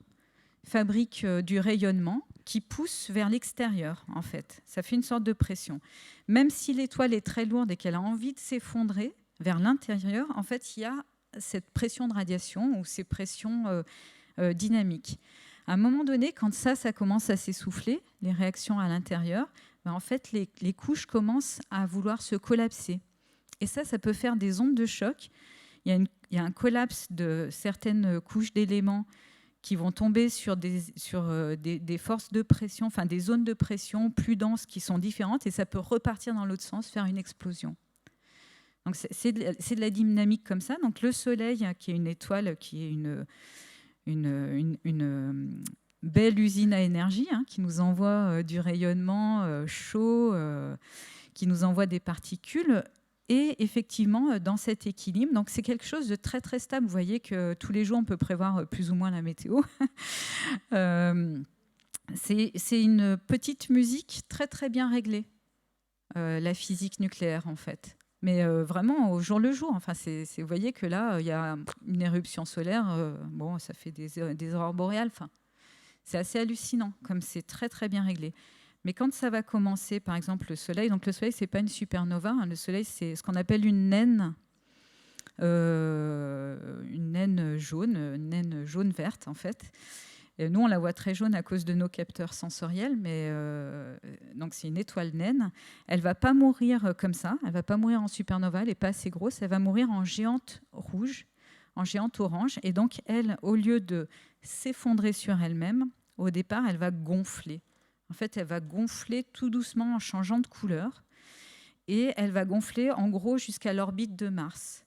fabriquent du rayonnement qui pousse vers l'extérieur, en fait. Ça fait une sorte de pression. Même si l'étoile est très lourde et qu'elle a envie de s'effondrer vers l'intérieur, en fait, il y a cette pression de radiation ou ces pressions dynamiques. À un moment donné, quand ça commence à s'essouffler, les réactions à l'intérieur, ben en fait, les couches commencent à vouloir se collapser. Et ça peut faire des ondes de choc. Il y a un collapse de certaines couches d'éléments qui vont tomber sur des forces de pression, enfin des zones de pression plus denses qui sont différentes, et ça peut repartir dans l'autre sens, faire une explosion. Donc c'est de la dynamique comme ça. Donc le Soleil, qui est une étoile, qui est une belle usine à énergie, qui nous envoie du rayonnement chaud, qui nous envoie des particules. Et effectivement, dans cet équilibre, donc c'est quelque chose de très très stable. Vous voyez que tous les jours, on peut prévoir plus ou moins la météo. C'est une petite musique très très bien réglée, la physique nucléaire en fait. Mais vraiment au jour le jour. Enfin, vous voyez que là, il y a une éruption solaire. Bon, ça fait des aurores boréales. Enfin, c'est assez hallucinant, comme c'est très très bien réglé. Mais quand ça va commencer, par exemple, le Soleil, donc le Soleil, ce n'est pas une supernova, le Soleil, c'est ce qu'on appelle une naine jaune, une naine jaune-verte, en fait. Et nous, on la voit très jaune à cause de nos capteurs sensoriels, mais donc c'est une étoile naine. Elle ne va pas mourir comme ça, elle ne va pas mourir en supernova, elle n'est pas assez grosse, elle va mourir en géante rouge, en géante orange. Et donc, elle, au lieu de s'effondrer sur elle-même, au départ, elle va gonfler. En fait, elle va gonfler tout doucement en changeant de couleur. Et elle va gonfler, en gros, jusqu'à l'orbite de Mars.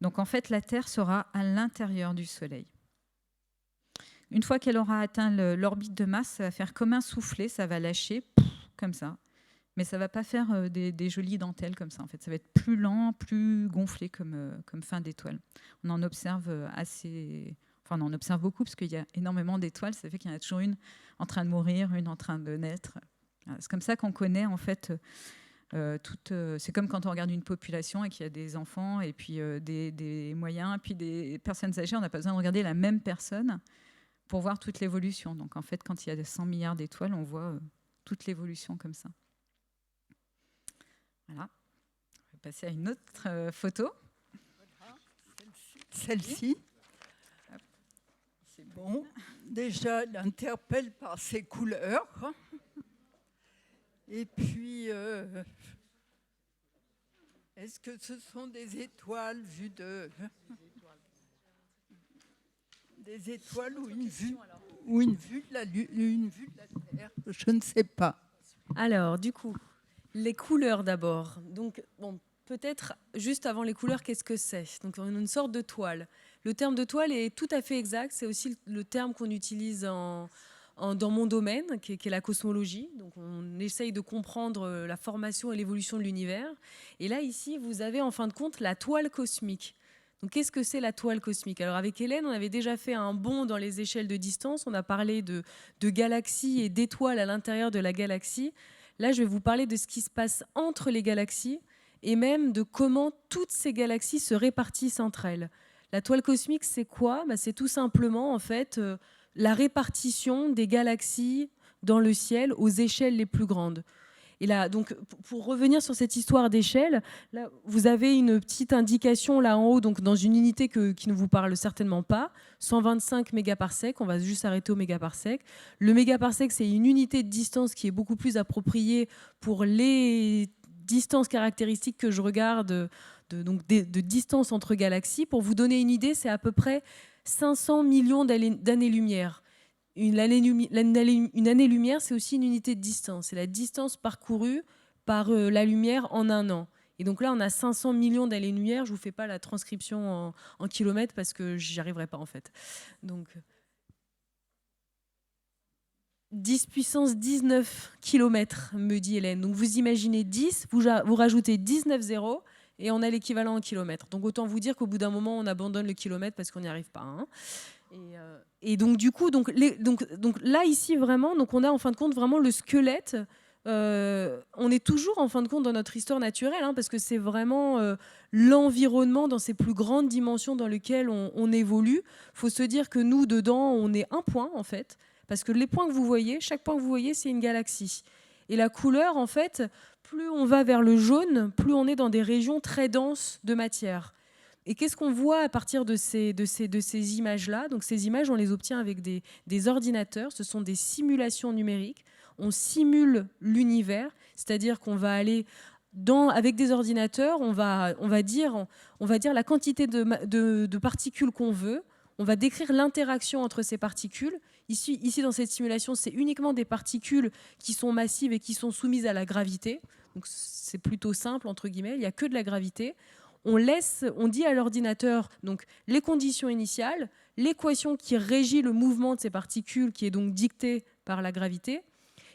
Donc, en fait, la Terre sera à l'intérieur du Soleil. Une fois qu'elle aura atteint l'orbite de Mars, ça va faire comme un soufflet, ça va lâcher, comme ça. Mais ça ne va pas faire des jolies dentelles comme ça. En fait, ça va être plus lent, plus gonflé comme fin d'étoile. On en observe on en observe beaucoup parce qu'il y a énormément d'étoiles. Ça fait qu'il y en a toujours une en train de mourir, une en train de naître. C'est comme ça qu'on connaît, en fait, c'est comme quand on regarde une population et qu'il y a des enfants et puis des moyens, puis des personnes âgées. On n'a pas besoin de regarder la même personne pour voir toute l'évolution. Donc, en fait, quand il y a 100 milliards d'étoiles, on voit toute l'évolution comme ça. Voilà. On va passer à une autre photo. Voilà. Celle-ci. C'est bon. Déjà, elle interpelle par ses couleurs. Et puis, est-ce que ce sont des étoiles vues de... Des étoiles ou une vue de la Terre, je ne sais pas. Alors, du coup, les couleurs d'abord. Donc, bon, peut-être juste avant les couleurs, qu'est-ce que c'est? Donc, on a une sorte de toile. Le terme de toile est tout à fait exact. C'est aussi le terme qu'on utilise dans mon domaine, qui est la cosmologie. Donc, on essaye de comprendre la formation et l'évolution de l'univers. Et là, ici, vous avez en fin de compte la toile cosmique. Donc, qu'est-ce que c'est la toile cosmique? Alors, avec Hélène, on avait déjà fait un bond dans les échelles de distance. On a parlé de galaxies et d'étoiles à l'intérieur de la galaxie. Là, je vais vous parler de ce qui se passe entre les galaxies et même de comment toutes ces galaxies se répartissent entre elles. La toile cosmique, c'est quoi? C'est tout simplement, en fait, la répartition des galaxies dans le ciel aux échelles les plus grandes. Et là, donc, pour revenir sur cette histoire d'échelle, là, vous avez une petite indication là en haut, donc dans une unité qui ne vous parle certainement pas, 125 mégaparsecs, on va juste s'arrêter au mégaparsec. Le mégaparsec, c'est une unité de distance qui est beaucoup plus appropriée pour les distances caractéristiques que je regarde, de distance entre galaxies. Pour vous donner une idée, c'est à peu près 500 millions d'années-lumière. Une année-lumière, c'est aussi une unité de distance. C'est la distance parcourue par la lumière en un an. Et donc là, on a 500 millions d'années-lumière. Je ne vous fais pas la transcription en kilomètres parce que j'y arriverai pas, en fait. Donc, 10 puissance 19 kilomètres, me dit Hélène. Donc vous imaginez 10, vous rajoutez 19 zéros, et on a l'équivalent en kilomètres. Donc autant vous dire qu'au bout d'un moment, on abandonne le kilomètre parce qu'on n'y arrive pas. Hein. Et donc du coup, donc là ici vraiment, donc on a en fin de compte vraiment le squelette. On est toujours en fin de compte dans notre histoire naturelle, hein, parce que c'est vraiment l'environnement dans ses plus grandes dimensions dans lequel on évolue. Il faut se dire que nous, dedans, on est un point en fait, parce que les points que vous voyez, chaque point que vous voyez, c'est une galaxie. Et la couleur, en fait, plus on va vers le jaune, plus on est dans des régions très denses de matière. Et qu'est-ce qu'on voit à partir de ces images-là? Donc ces images, on les obtient avec des ordinateurs. Ce sont des simulations numériques. On simule l'univers, c'est-à-dire qu'on va aller avec des ordinateurs, on va dire la quantité de particules qu'on veut. On va décrire l'interaction entre ces particules. Ici, dans cette simulation, c'est uniquement des particules qui sont massives et qui sont soumises à la gravité. Donc c'est plutôt simple, entre guillemets. Il n'y a que de la gravité. On dit à l'ordinateur donc les conditions initiales, l'équation qui régit le mouvement de ces particules, qui est donc dictée par la gravité,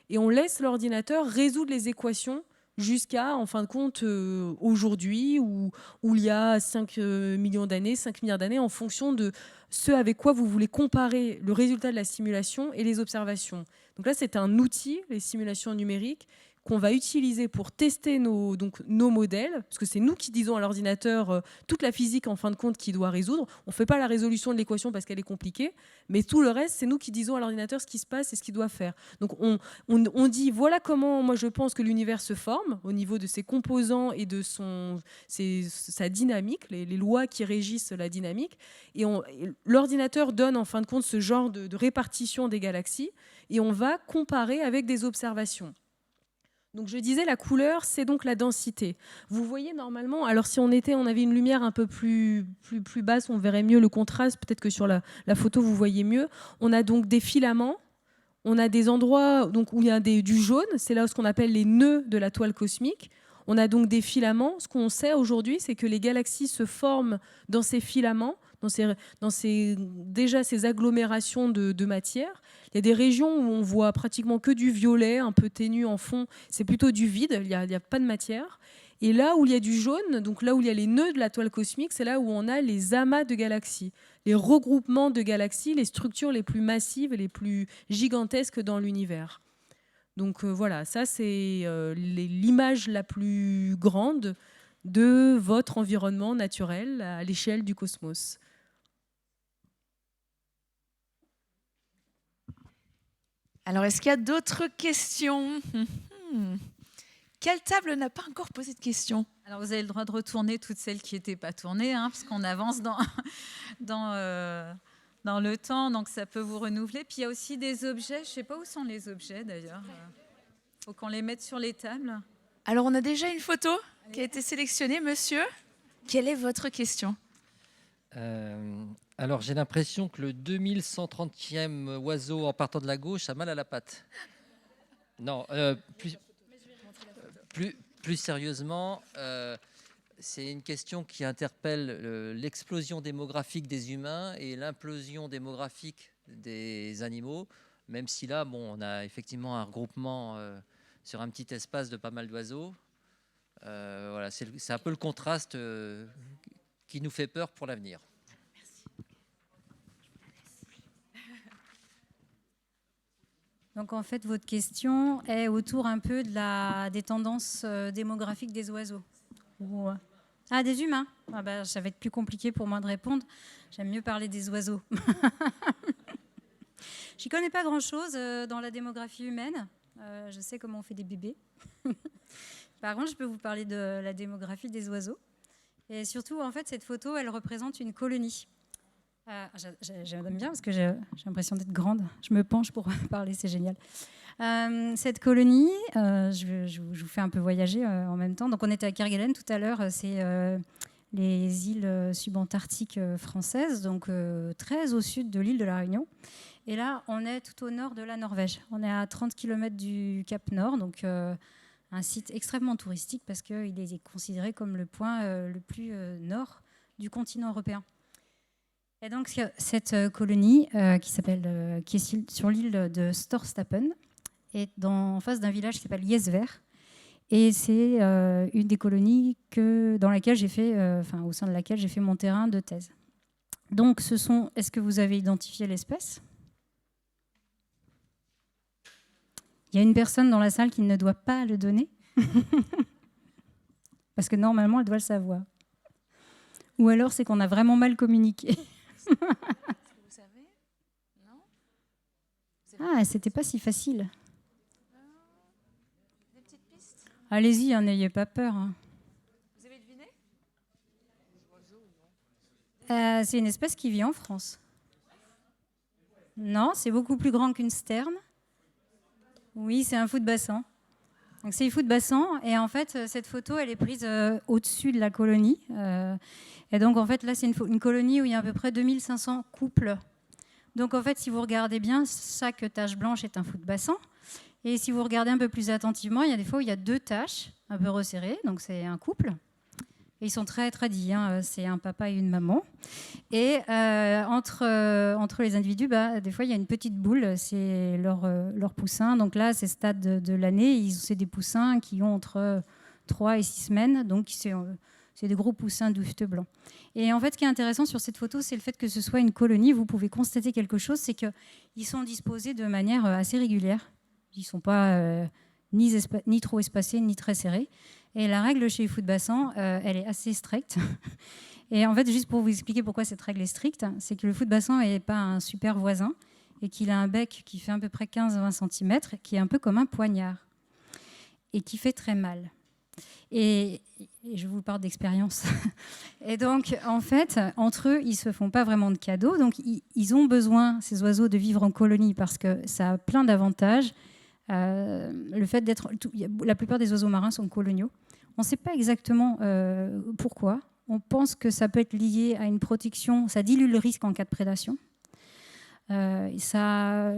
et on laisse l'ordinateur résoudre les équations jusqu'à, en fin de compte, aujourd'hui, où il y a 5 millions d'années, 5 milliards d'années, en fonction de ce avec quoi vous voulez comparer le résultat de la simulation et les observations. Donc là, c'est un outil, les simulations numériques, qu'on va utiliser pour tester nos modèles, parce que c'est nous qui disons à l'ordinateur toute la physique en fin de compte qu'il doit résoudre. On ne fait pas la résolution de l'équation parce qu'elle est compliquée, mais tout le reste, c'est nous qui disons à l'ordinateur ce qui se passe et ce qu'il doit faire. Donc on dit voilà comment moi je pense que l'univers se forme au niveau de ses composants et de sa dynamique, les lois qui régissent la dynamique. Et l'ordinateur donne en fin de compte ce genre de répartition des galaxies et on va comparer avec des observations. Donc je disais, la couleur, c'est donc la densité. Vous voyez normalement, alors si on avait une lumière un peu plus basse, on verrait mieux le contraste, peut-être que sur la photo vous voyez mieux. On a donc des filaments, on a des endroits donc, où il y a du jaune, c'est là ce qu'on appelle les nœuds de la toile cosmique. On a donc des filaments. Ce qu'on sait aujourd'hui, c'est que les galaxies se forment dans ces filaments, dans ces agglomérations de matière. Il y a des régions où on voit pratiquement que du violet, un peu ténu en fond. C'est plutôt du vide, il n'y a pas de matière. Et là où il y a du jaune, donc là où il y a les nœuds de la toile cosmique, c'est là où on a les amas de galaxies, les regroupements de galaxies, les structures les plus massives et les plus gigantesques dans l'univers. Donc voilà, ça c'est l'image la plus grande de votre environnement naturel à l'échelle du cosmos. Alors, est-ce qu'il y a d'autres questions? Quelle table n'a pas encore posé de questions? Alors, vous avez le droit de retourner toutes celles qui n'étaient pas tournées, hein, parce qu'on avance dans le temps, donc ça peut vous renouveler. Puis, il y a aussi des objets. Je ne sais pas où sont les objets, d'ailleurs. Il faut qu'on les mette sur les tables. Alors, on a déjà une photo qui a été sélectionnée. Monsieur, quelle est votre question? Alors, j'ai l'impression que le 2130e oiseau en partant de la gauche a mal à la patte. Non, plus sérieusement, c'est une question qui interpelle l'explosion démographique des humains et l'implosion démographique des animaux, même si là, on a effectivement un regroupement sur un petit espace de pas mal d'oiseaux. Voilà, c'est un peu le contraste qui nous fait peur pour l'avenir. Donc en fait, votre question est autour un peu des tendances démographiques des oiseaux. Ah, des humains. Ça va être plus compliqué pour moi de répondre. J'aime mieux parler des oiseaux. Je n'y connais pas grand-chose dans la démographie humaine. Je sais comment on fait des bébés. Par contre, je peux vous parler de la démographie des oiseaux. Et surtout, en fait, cette photo, elle représente une colonie. J'aime bien parce que j'ai l'impression d'être grande. Je me penche pour parler, c'est génial. Cette colonie, je vous fais un peu voyager en même temps. Donc on était à Kerguelen tout à l'heure, c'est les îles subantarctiques françaises, donc très au sud de l'île de la Réunion. Et là, on est tout au nord de la Norvège. On est à 30 km du Cap Nord, donc un site extrêmement touristique parce qu'il est considéré comme le point le plus nord du continent européen. Et donc cette colonie qui est sur l'île de Storstappen est en face d'un village qui s'appelle Gjesvær. Et c'est une des colonies dans laquelle j'ai fait, au sein de laquelle j'ai fait mon terrain de thèse. Donc est-ce que vous avez identifié l'espèce? Il y a une personne dans la salle qui ne doit pas le donner. Parce que normalement, elle doit le savoir. Ou alors, c'est qu'on a vraiment mal communiqué. Vous savez? Non? Ah, c'était pas si facile. Des petites pistes? Allez-y, n'ayez pas peur. Vous avez deviné? C'est une espèce qui vit en France. Non, c'est beaucoup plus grand qu'une sterne. Oui, c'est un fou de bassin. Donc c'est un fou de bassin. Et en fait, cette photo, elle est prise au-dessus de la colonie. Et donc, en fait, là, c'est une colonie où il y a à peu près 2500 couples. Donc, en fait, si vous regardez bien, chaque tache blanche est un fou de bassin. Et si vous regardez un peu plus attentivement, il y a des fois où il y a deux taches un peu resserrées. Donc, c'est un couple. Et ils sont très tradis. C'est un papa et une maman. Et entre les individus, des fois, il y a une petite boule. C'est leur poussin. Donc là, c'est stade de l'année. C'est des poussins qui ont entre 3 et 6 semaines. Donc, c'est des gros poussins douveteux blancs. Et en fait, ce qui est intéressant sur cette photo, c'est le fait que ce soit une colonie. Vous pouvez constater quelque chose, c'est qu'ils sont disposés de manière assez régulière. Ils ne sont pas ni trop espacé, ni très serré. Et la règle chez les fous de bassin, elle est assez stricte. Et en fait, juste pour vous expliquer pourquoi cette règle est stricte, c'est que le fou de bassin n'est pas un super voisin et qu'il a un bec qui fait à peu près 15-20 cm, qui est un peu comme un poignard et qui fait très mal. Et je vous parle d'expérience. Et donc, en fait, entre eux, ils ne se font pas vraiment de cadeaux. Donc, ils ont besoin, ces oiseaux, de vivre en colonie parce que ça a plein d'avantages. Le fait d'être... La plupart des oiseaux marins sont coloniaux. On ne sait pas exactement pourquoi. On pense que ça peut être lié à une protection. Ça dilue le risque en cas de prédation. Ça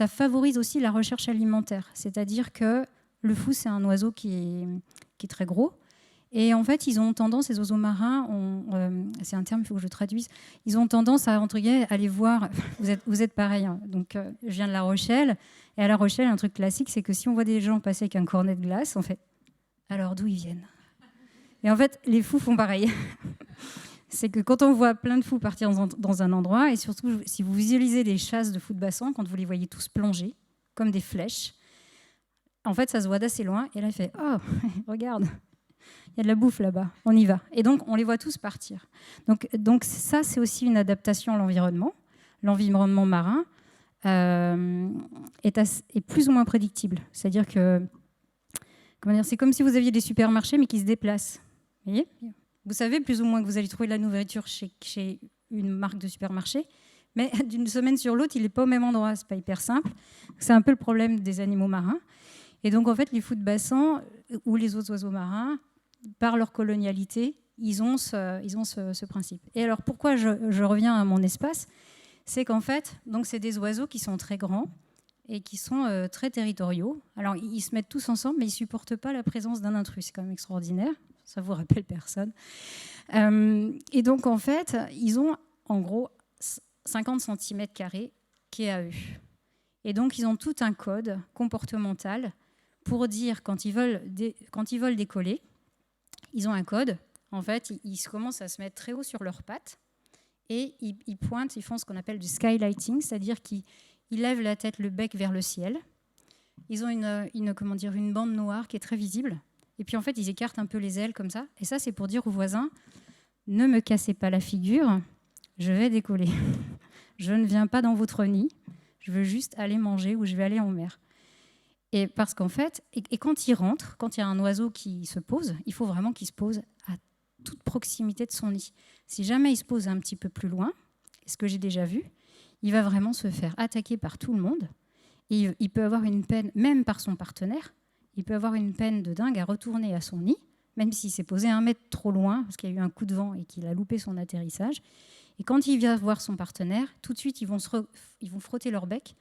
favorise aussi la recherche alimentaire. C'est-à-dire que le fou, c'est un oiseau qui est très gros. Et en fait, ils ont tendance, les oiseaux marins, c'est un terme, il faut que je traduise, ils ont tendance à, entre guillemets, aller voir, vous êtes pareil, hein. Donc je viens de La Rochelle, et à La Rochelle, un truc classique, c'est que si on voit des gens passer avec un cornet de glace, on fait, alors d'où ils viennent? Et en fait, les fous font pareil. C'est que quand on voit plein de fous partir dans un endroit, et surtout si vous visualisez des chasses de fous de bassin, quand vous les voyez tous plonger, comme des flèches, en fait, ça se voit d'assez loin, et là, il fait « Oh, regarde, il y a de la bouffe là-bas, on y va ». Et donc, on les voit tous partir. Donc ça, c'est aussi une adaptation à l'environnement. L'environnement marin est plus ou moins prédictible. C'est-à-dire que, c'est comme si vous aviez des supermarchés, mais qui se déplacent. Vous voyez ? Vous savez plus ou moins que vous allez trouver de la nourriture chez une marque de supermarché, mais d'une semaine sur l'autre, il n'est pas au même endroit. Ce n'est pas hyper simple. C'est un peu le problème des animaux marins. Et donc, en fait, les fous de bassin ou les autres oiseaux marins, par leur colonialité, ils ont ce principe. Et alors, pourquoi je reviens à mon espace? C'est qu'en fait, c'est des oiseaux qui sont très grands et qui sont très territoriaux. Alors, ils se mettent tous ensemble, mais ils ne supportent pas la présence d'un intrus. C'est quand même extraordinaire. Ça vous rappelle personne. Et donc, en fait, ils ont en gros 50 cm² qui est à eux. Et donc, ils ont tout un code comportemental pour dire quand ils veulent décoller, ils ont un code. En fait, ils commencent à se mettre très haut sur leurs pattes et ils pointent, ils font ce qu'on appelle du skylighting, c'est-à-dire qu'ils lèvent la tête, le bec vers le ciel. Ils ont une bande noire qui est très visible. Et puis, en fait, ils écartent un peu les ailes comme ça. Et ça, c'est pour dire aux voisins, ne me cassez pas la figure, je vais décoller. Je ne viens pas dans votre nid, je veux juste aller manger ou je vais aller en mer. Et parce qu'en fait, et quand il rentre, quand il y a un oiseau qui se pose, il faut vraiment qu'il se pose à toute proximité de son nid. Si jamais il se pose un petit peu plus loin, ce que j'ai déjà vu, il va vraiment se faire attaquer par tout le monde. Et il peut avoir une peine, même par son partenaire, il peut avoir une peine de dingue à retourner à son nid, même s'il s'est posé 1 mètre trop loin, parce qu'il y a eu un coup de vent et qu'il a loupé son atterrissage. Et quand il vient voir son partenaire, tout de suite, ils vont frotter leur bec.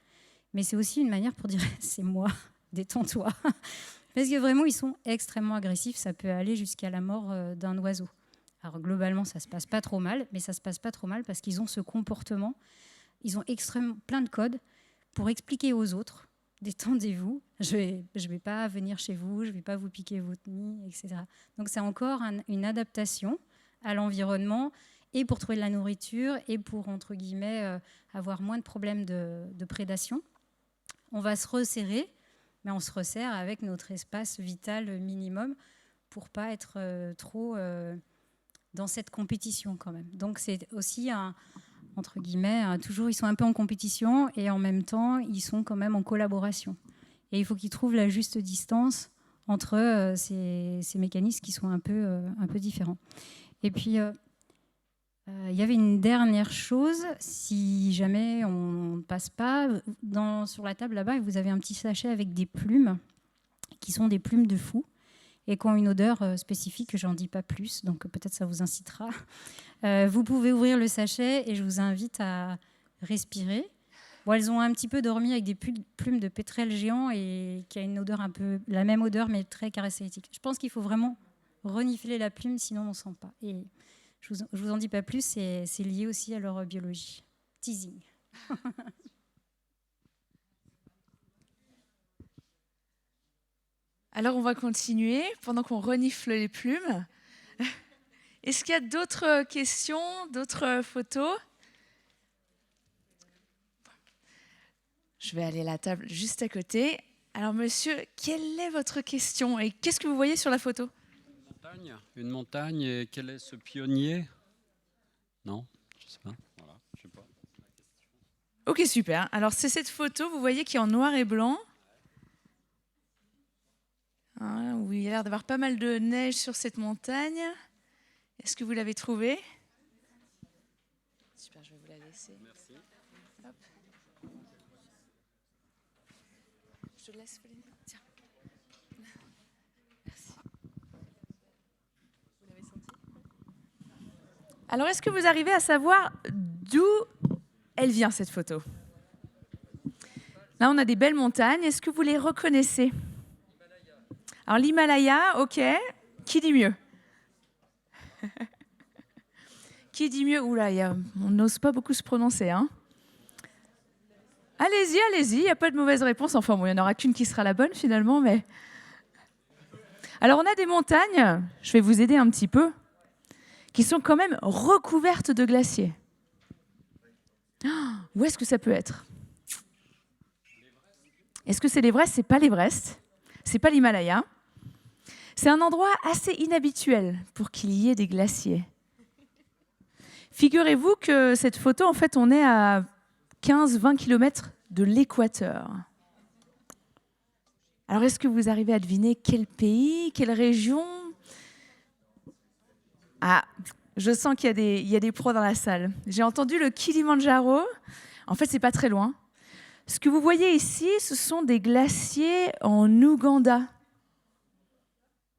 Mais c'est aussi une manière pour dire « c'est moi ». Détends-toi. Parce que vraiment, ils sont extrêmement agressifs. Ça peut aller jusqu'à la mort d'un oiseau. Alors globalement, ça ne se passe pas trop mal, mais ça ne se passe pas trop mal parce qu'ils ont ce comportement. Ils ont plein de codes pour expliquer aux autres, détendez-vous, je vais pas venir chez vous, je ne vais pas vous piquer votre nid, etc. Donc c'est encore une adaptation à l'environnement et pour trouver de la nourriture et pour, entre guillemets, avoir moins de problèmes de prédation. On va se resserrer, mais on se resserre avec notre espace vital minimum pour pas être trop dans cette compétition quand même. Donc c'est aussi entre guillemets, toujours ils sont un peu en compétition et en même temps ils sont quand même en collaboration. Et il faut qu'ils trouvent la juste distance entre ces mécanismes qui sont un peu différents. Et puis il y avait une dernière chose, si jamais on ne passe pas, sur la table là-bas, vous avez un petit sachet avec des plumes, qui sont des plumes de fou, et qui ont une odeur spécifique, j'en dis pas plus, donc peut-être ça vous incitera. Vous pouvez ouvrir le sachet et je vous invite à respirer. Bon, elles ont un petit peu dormi avec des plumes de pétrel géant et qui a une odeur un peu, la même odeur, mais très caractéristique. Je pense qu'il faut vraiment renifler la plume, sinon on ne sent pas. Et je vous en dis pas plus, c'est lié aussi à leur biologie. Teasing. Alors on va continuer pendant qu'on renifle les plumes. Est-ce qu'il y a d'autres questions, d'autres photos? Je vais aller à la table juste à côté. Alors monsieur, quelle est votre question et qu'est-ce que vous voyez sur la photo? Une montagne, et quel est ce pionnier? Non, je sais pas. Voilà, je sais pas. Ok, super. Alors c'est cette photo, vous voyez, qui est en noir et blanc. Hein, où il y a l'air d'avoir pas mal de neige sur cette montagne. Est-ce que vous l'avez trouvée? Super, je vais vous la laisser. Merci. Hop. Je te laisse, Pauline. Tiens. Merci. Vous l'avez senti? Alors, est-ce que vous arrivez à savoir d'où elle vient, cette photo? Là, on a des belles montagnes. Est-ce que vous les reconnaissez? Alors, l'Himalaya, ok. Qui dit mieux? Qui dit mieux? Oula, on n'ose pas beaucoup se prononcer. Hein. Allez-y, allez-y, il n'y a pas de mauvaise réponse. Enfin, bon, il n'y en aura qu'une qui sera la bonne finalement. Mais... Alors, on a des montagnes, je vais vous aider un petit peu, qui sont quand même recouvertes de glaciers. Oh, où est-ce que ça peut être? Est-ce que c'est l'Everest? Ce n'est pas l'Everest. Ce n'est pas l'Himalaya. C'est un endroit assez inhabituel pour qu'il y ait des glaciers. Figurez-vous que cette photo, en fait, on est à 15-20 km de l'équateur. Alors, est-ce que vous arrivez à deviner quel pays, quelle région? Ah, je sens qu'il y a des pros dans la salle. J'ai entendu le Kilimandjaro. En fait, c'est pas très loin. Ce que vous voyez ici, ce sont des glaciers en Ouganda.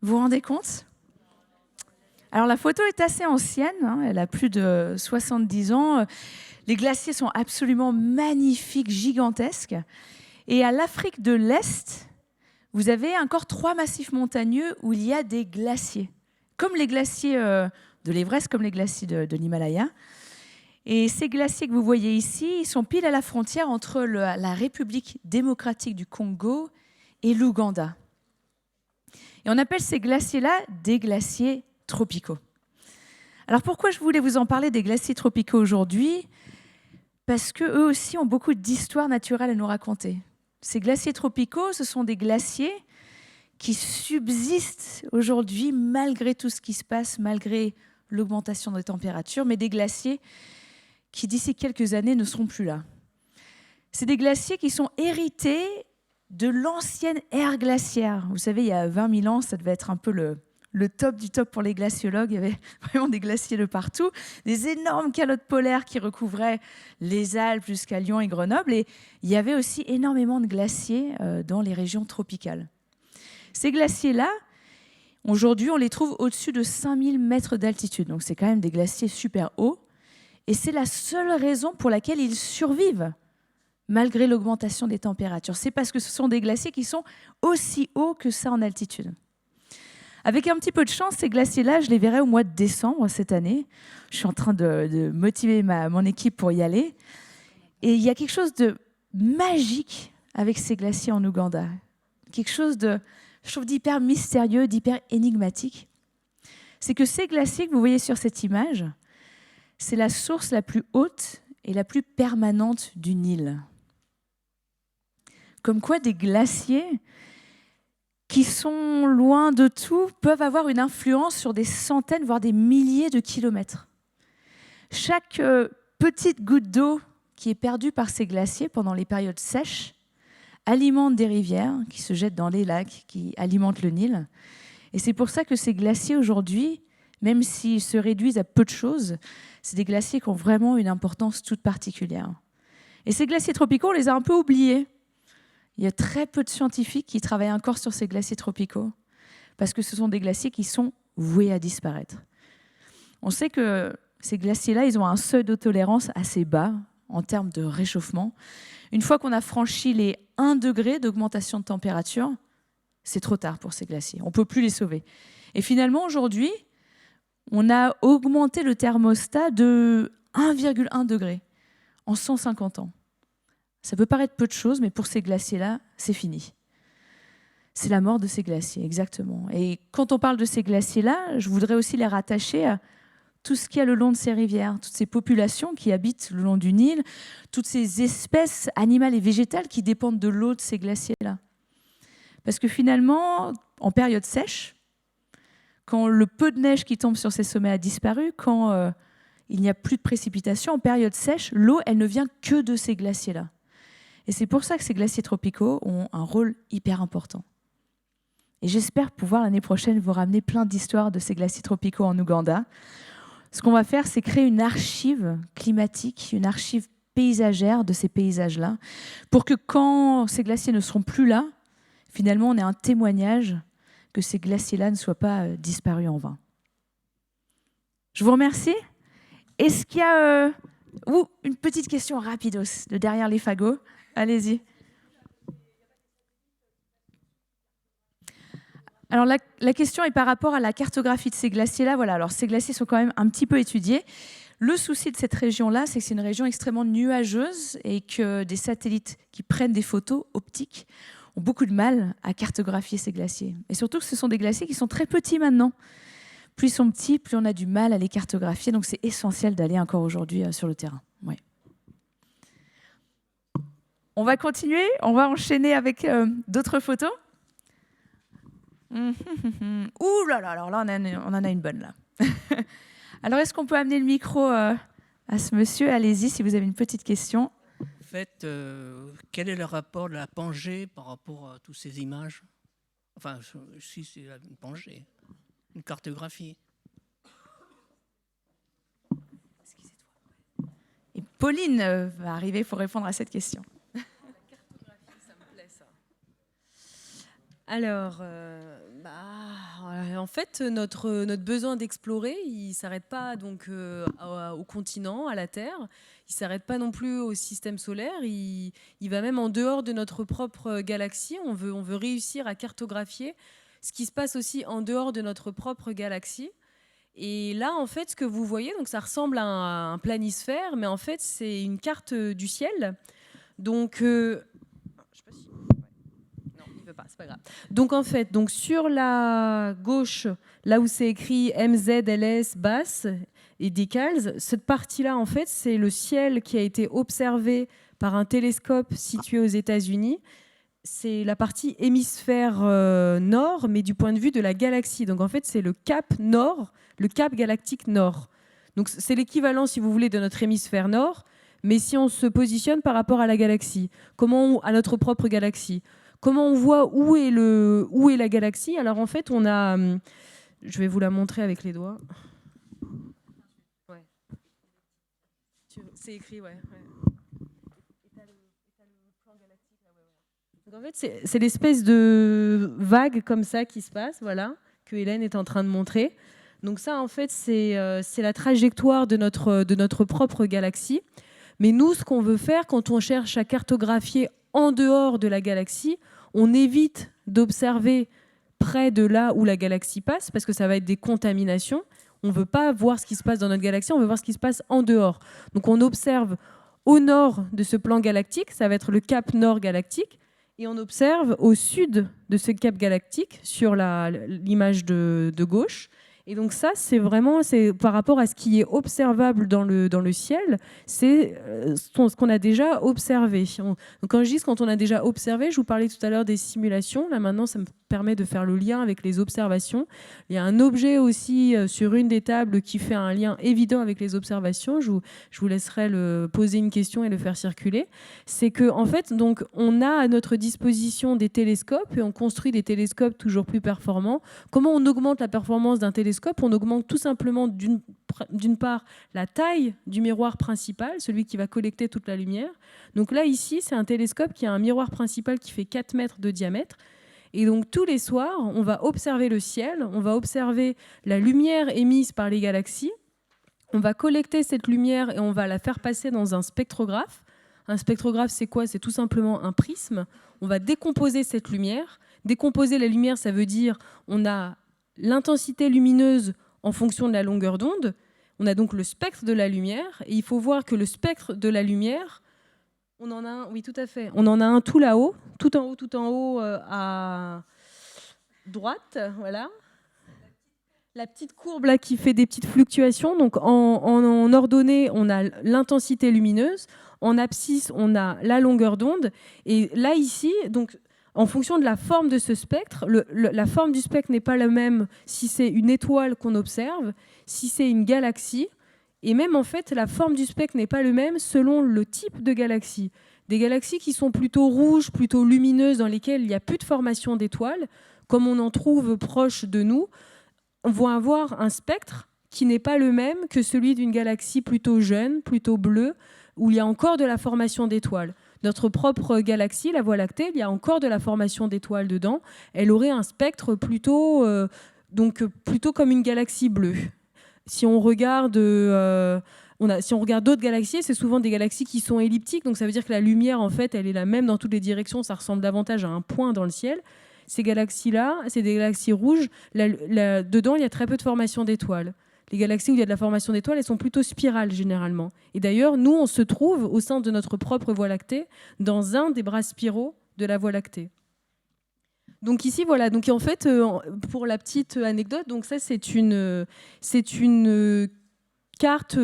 Vous vous rendez compte? Alors la photo est assez ancienne, hein, elle a plus de 70 ans. Les glaciers sont absolument magnifiques, gigantesques. Et à l'Afrique de l'Est, vous avez encore 3 massifs montagneux où il y a des glaciers. Comme les glaciers de l'Everest, comme les glaciers de l'Himalaya. Et ces glaciers que vous voyez ici, ils sont pile à la frontière entre la République démocratique du Congo et l'Ouganda. Et on appelle ces glaciers-là des glaciers tropicaux. Alors pourquoi je voulais vous en parler des glaciers tropicaux aujourd'hui? Parce qu'eux aussi ont beaucoup d'histoires naturelles à nous raconter. Ces glaciers tropicaux, ce sont des glaciers qui subsistent aujourd'hui malgré tout ce qui se passe, malgré l'augmentation des températures, mais des glaciers qui d'ici quelques années ne seront plus là. C'est des glaciers qui sont hérités de l'ancienne ère glaciaire. Vous savez, il y a 20 000 ans, ça devait être un peu le top du top pour les glaciologues. Il y avait vraiment des glaciers de partout, des énormes calottes polaires qui recouvraient les Alpes jusqu'à Lyon et Grenoble. Et il y avait aussi énormément de glaciers dans les régions tropicales. Ces glaciers-là, aujourd'hui, on les trouve au-dessus de 5000 mètres d'altitude. Donc c'est quand même des glaciers super hauts. Et c'est la seule raison pour laquelle ils survivent malgré l'augmentation des températures. C'est parce que ce sont des glaciers qui sont aussi hauts que ça en altitude. Avec un petit peu de chance, ces glaciers-là, je les verrai au mois de décembre cette année. Je suis en train de motiver mon équipe pour y aller. Et il y a quelque chose de magique avec ces glaciers en Ouganda. Quelque chose de, je trouve, d'hyper mystérieux, d'hyper énigmatique. C'est que ces glaciers que vous voyez sur cette image, c'est la source la plus haute et la plus permanente du Nil. Comme quoi des glaciers qui sont loin de tout peuvent avoir une influence sur des centaines, voire des milliers de kilomètres. Chaque petite goutte d'eau qui est perdue par ces glaciers pendant les périodes sèches alimente des rivières qui se jettent dans les lacs, qui alimentent le Nil. Et c'est pour ça que ces glaciers aujourd'hui, même s'ils se réduisent à peu de choses, c'est des glaciers qui ont vraiment une importance toute particulière. Et ces glaciers tropicaux, on les a un peu oubliés. Il y a très peu de scientifiques qui travaillent encore sur ces glaciers tropicaux parce que ce sont des glaciers qui sont voués à disparaître. On sait que ces glaciers-là, ils ont un seuil de tolérance assez bas en termes de réchauffement. Une fois qu'on a franchi les 1 degré d'augmentation de température, c'est trop tard pour ces glaciers. On ne peut plus les sauver. Et finalement, aujourd'hui, on a augmenté le thermostat de 1,1 degré en 150 ans. Ça peut paraître peu de choses, mais pour ces glaciers-là, c'est fini. C'est la mort de ces glaciers, exactement. Et quand on parle de ces glaciers-là, je voudrais aussi les rattacher à tout ce qu'il y a le long de ces rivières, toutes ces populations qui habitent le long du Nil, toutes ces espèces animales et végétales qui dépendent de l'eau de ces glaciers-là. Parce que finalement, en période sèche, quand le peu de neige qui tombe sur ces sommets a disparu, quand il n'y a plus de précipitations, en période sèche, l'eau, elle ne vient que de ces glaciers-là. Et c'est pour ça que ces glaciers tropicaux ont un rôle hyper important. Et j'espère pouvoir l'année prochaine vous ramener plein d'histoires de ces glaciers tropicaux en Ouganda. Ce qu'on va faire, c'est créer une archive climatique, une archive paysagère de ces paysages-là, pour que quand ces glaciers ne seront plus là, finalement, on ait un témoignage que ces glaciers-là ne soient pas disparus en vain. Je vous remercie. Est-ce qu'il y a une petite question rapidos de derrière les fagots? Allez-y. Alors la question est par rapport à la cartographie de ces glaciers-là. Voilà, alors ces glaciers sont quand même un petit peu étudiés. Le souci de cette région-là, c'est que c'est une région extrêmement nuageuse et que des satellites qui prennent des photos optiques ont beaucoup de mal à cartographier ces glaciers. Et surtout que ce sont des glaciers qui sont très petits maintenant. Plus ils sont petits, plus on a du mal à les cartographier. Donc c'est essentiel d'aller encore aujourd'hui sur le terrain. Ouais. On va continuer, on va enchaîner avec d'autres photos. Ouh là là, alors là on en a une bonne là. Alors est-ce qu'on peut amener le micro à ce monsieur? Allez-y si vous avez une petite question. En fait, quel est le rapport de la Pangée par rapport à toutes ces images? Enfin, si c'est une Pangée, une cartographie. Et Pauline va arriver pour répondre à cette question. Alors, en fait, notre besoin d'explorer, il ne s'arrête pas donc, au continent, à la Terre. Il ne s'arrête pas non plus au système solaire. Il va même en dehors de notre propre galaxie. On veut réussir à cartographier ce qui se passe aussi en dehors de notre propre galaxie. Et là, en fait, ce que vous voyez, donc, ça ressemble à un planisphère, mais en fait, c'est une carte du ciel. Donc... c'est pas grave. Donc en fait, donc sur la gauche, là où c'est écrit MZLS basse et decals, cette partie-là, en fait, c'est le ciel qui a été observé par un télescope situé aux États-Unis. C'est la partie hémisphère nord, mais du point de vue de la galaxie. Donc en fait, c'est le cap nord, le cap galactique nord. Donc c'est l'équivalent, si vous voulez, de notre hémisphère nord, mais si on se positionne par rapport à la galaxie, à notre propre galaxie. Comment on voit où est la galaxie? Alors en fait, on a... Je vais vous la montrer avec les doigts. Ouais. C'est écrit, ouais. Donc en fait, c'est l'espèce de vague comme ça qui se passe, voilà, que Hélène est en train de montrer. Donc ça, en fait, c'est la trajectoire de notre propre galaxie. Mais nous, ce qu'on veut faire quand on cherche à cartographier en dehors de la galaxie, on évite d'observer près de là où la galaxie passe, parce que ça va être des contaminations. On ne veut pas voir ce qui se passe dans notre galaxie, on veut voir ce qui se passe en dehors. Donc on observe au nord de ce plan galactique, ça va être le cap nord galactique, et on observe au sud de ce cap galactique, sur l'image de gauche. Et donc ça, c'est vraiment par rapport à ce qui est observable dans le ciel, c'est ce qu'on a déjà observé. Donc quand je dis quand on a déjà observé, je vous parlais tout à l'heure des simulations. Là maintenant, ça me permet de faire le lien avec les observations. Il y a un objet aussi sur une des tables qui fait un lien évident avec les observations. Je vous laisserai poser une question et le faire circuler. C'est que en fait, donc, on a à notre disposition des télescopes et on construit des télescopes toujours plus performants. Comment on augmente la performance d'un télescope? On augmente tout simplement d'une part la taille du miroir principal, celui qui va collecter toute la lumière. Donc là, ici, c'est un télescope qui a un miroir principal qui fait 4 mètres de diamètre. Et donc tous les soirs, on va observer le ciel, on va observer la lumière émise par les galaxies, on va collecter cette lumière et on va la faire passer dans un spectrographe. Un spectrographe, c'est quoi? C'est tout simplement un prisme. On va décomposer cette lumière. Décomposer la lumière, ça veut dire on a l'intensité lumineuse en fonction de la longueur d'onde. On a donc le spectre de la lumière. Et il faut voir que le spectre de la lumière, on en a un, oui, tout à fait. On en a un tout là-haut, tout en haut à droite, voilà. La petite courbe là qui fait des petites fluctuations. Donc en ordonnée, on a l'intensité lumineuse. En abscisse, on a la longueur d'onde. Et là, ici, donc, en fonction de la forme de ce spectre, la forme du spectre n'est pas la même si c'est une étoile qu'on observe, si c'est une galaxie, et même en fait la forme du spectre n'est pas le même selon le type de galaxie. Des galaxies qui sont plutôt rouges, plutôt lumineuses, dans lesquelles il n'y a plus de formation d'étoiles, comme on en trouve proche de nous, vont avoir un spectre qui n'est pas le même que celui d'une galaxie plutôt jeune, plutôt bleue, où il y a encore de la formation d'étoiles. Notre propre galaxie, la Voie lactée, il y a encore de la formation d'étoiles dedans. Elle aurait un spectre plutôt comme une galaxie bleue. Si on regarde d'autres galaxies, c'est souvent des galaxies qui sont elliptiques, donc ça veut dire que la lumière, en fait, elle est la même dans toutes les directions, ça ressemble davantage à un point dans le ciel. Ces galaxies-là, c'est des galaxies rouges, dedans, il y a très peu de formation d'étoiles. Les galaxies où il y a de la formation d'étoiles, elles sont plutôt spirales, généralement. Et d'ailleurs, nous, on se trouve, au sein de notre propre Voie lactée, dans un des bras spiraux de la Voie lactée. Donc ici, voilà. Donc en fait, pour la petite anecdote, donc ça, c'est une carte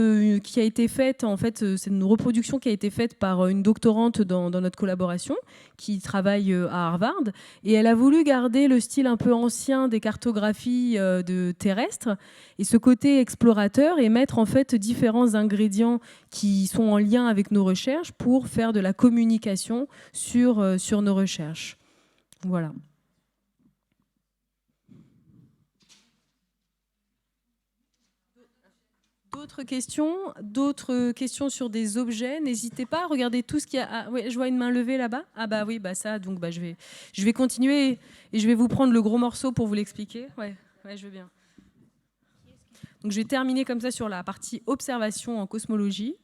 qui a été faite, en fait, c'est une reproduction qui a été faite par une doctorante dans notre collaboration, qui travaille à Harvard, et elle a voulu garder le style un peu ancien des cartographies terrestres, et ce côté explorateur, et mettre en fait différents ingrédients qui sont en lien avec nos recherches pour faire de la communication sur nos recherches. Voilà. D'autres questions sur des objets, n'hésitez pas à regarder tout ce qu'il y a. Ah, ouais, je vois une main levée là-bas. Ah bah oui, bah ça, donc bah, je vais continuer et je vais vous prendre le gros morceau pour vous l'expliquer. Ouais, je veux bien. Donc je vais terminer comme ça sur la partie observation en cosmologie.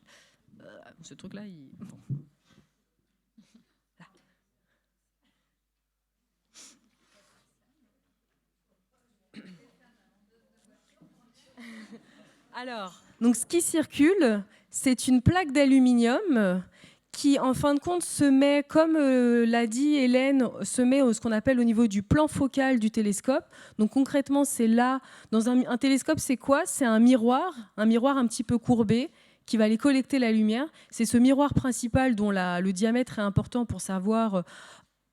Ce truc-là, bon. Alors, donc ce qui circule, c'est une plaque d'aluminium qui, en fin de compte, se met, comme l'a dit Hélène, se met ce qu'on appelle au niveau du plan focal du télescope. Donc concrètement, c'est là, dans un télescope, c'est quoi? C'est un miroir un petit peu courbé qui va aller collecter la lumière. C'est ce miroir principal dont le diamètre est important pour savoir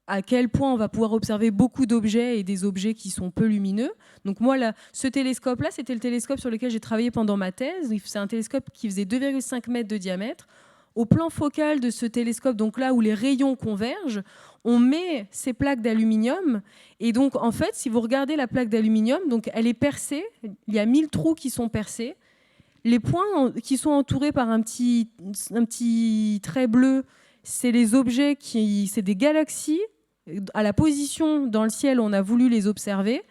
à quel point on va pouvoir observer beaucoup d'objets et des objets qui sont peu lumineux. Donc moi, ce télescope-là, c'était le télescope sur lequel j'ai travaillé pendant ma thèse. C'est un télescope qui faisait 2,5 mètres de diamètre. Au plan focal de ce télescope, donc là où les rayons convergent, on met ces plaques d'aluminium. Et donc, en fait, si vous regardez la plaque d'aluminium, donc elle est percée. Il y a 1000 trous qui sont percés. Les points qui sont entourés par un petit trait bleu, c'est les objets c'est des galaxies. À la position dans le ciel, on a voulu les observer.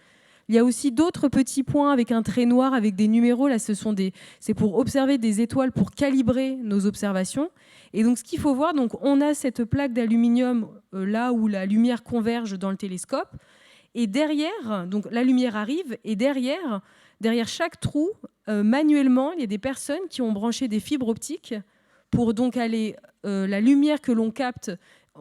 Il y a aussi d'autres petits points avec un trait noir, avec des numéros. Là, c'est pour observer des étoiles, pour calibrer nos observations. Et donc, ce qu'il faut voir, donc, on a cette plaque d'aluminium là où la lumière converge dans le télescope. Et derrière, donc, la lumière arrive. Et derrière chaque trou, manuellement, il y a des personnes qui ont branché des fibres optiques pour donc aller la lumière que l'on capte,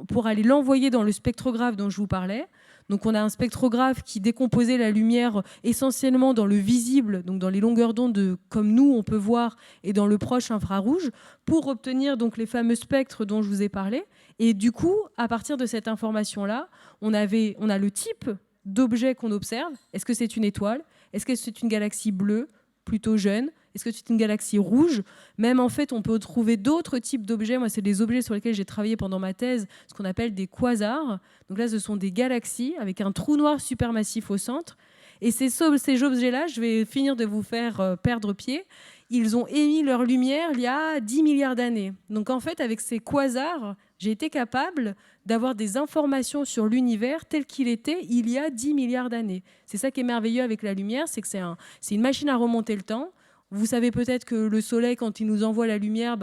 pour aller l'envoyer dans le spectrographe dont je vous parlais. Donc on a un spectrographe qui décomposait la lumière essentiellement dans le visible, donc dans les longueurs d'onde comme nous on peut voir, et dans le proche infrarouge, pour obtenir donc les fameux spectres dont je vous ai parlé. Et du coup, à partir de cette information-là, on a le type d'objet qu'on observe. Est-ce que c'est une étoile? Est-ce que c'est une galaxie bleue, plutôt jeune? Est-ce que c'est une galaxie rouge? Même en fait, on peut trouver d'autres types d'objets. Moi, c'est des objets sur lesquels j'ai travaillé pendant ma thèse, ce qu'on appelle des quasars. Donc là, ce sont des galaxies avec un trou noir supermassif au centre. Et ces objets-là, je vais finir de vous faire perdre pied, ils ont émis leur lumière il y a 10 milliards d'années. Donc en fait, avec ces quasars, j'ai été capable d'avoir des informations sur l'univers tel qu'il était il y a 10 milliards d'années. C'est ça qui est merveilleux avec la lumière, c'est que c'est une machine à remonter le temps. Vous savez peut-être que le soleil, quand il nous envoie la lumière,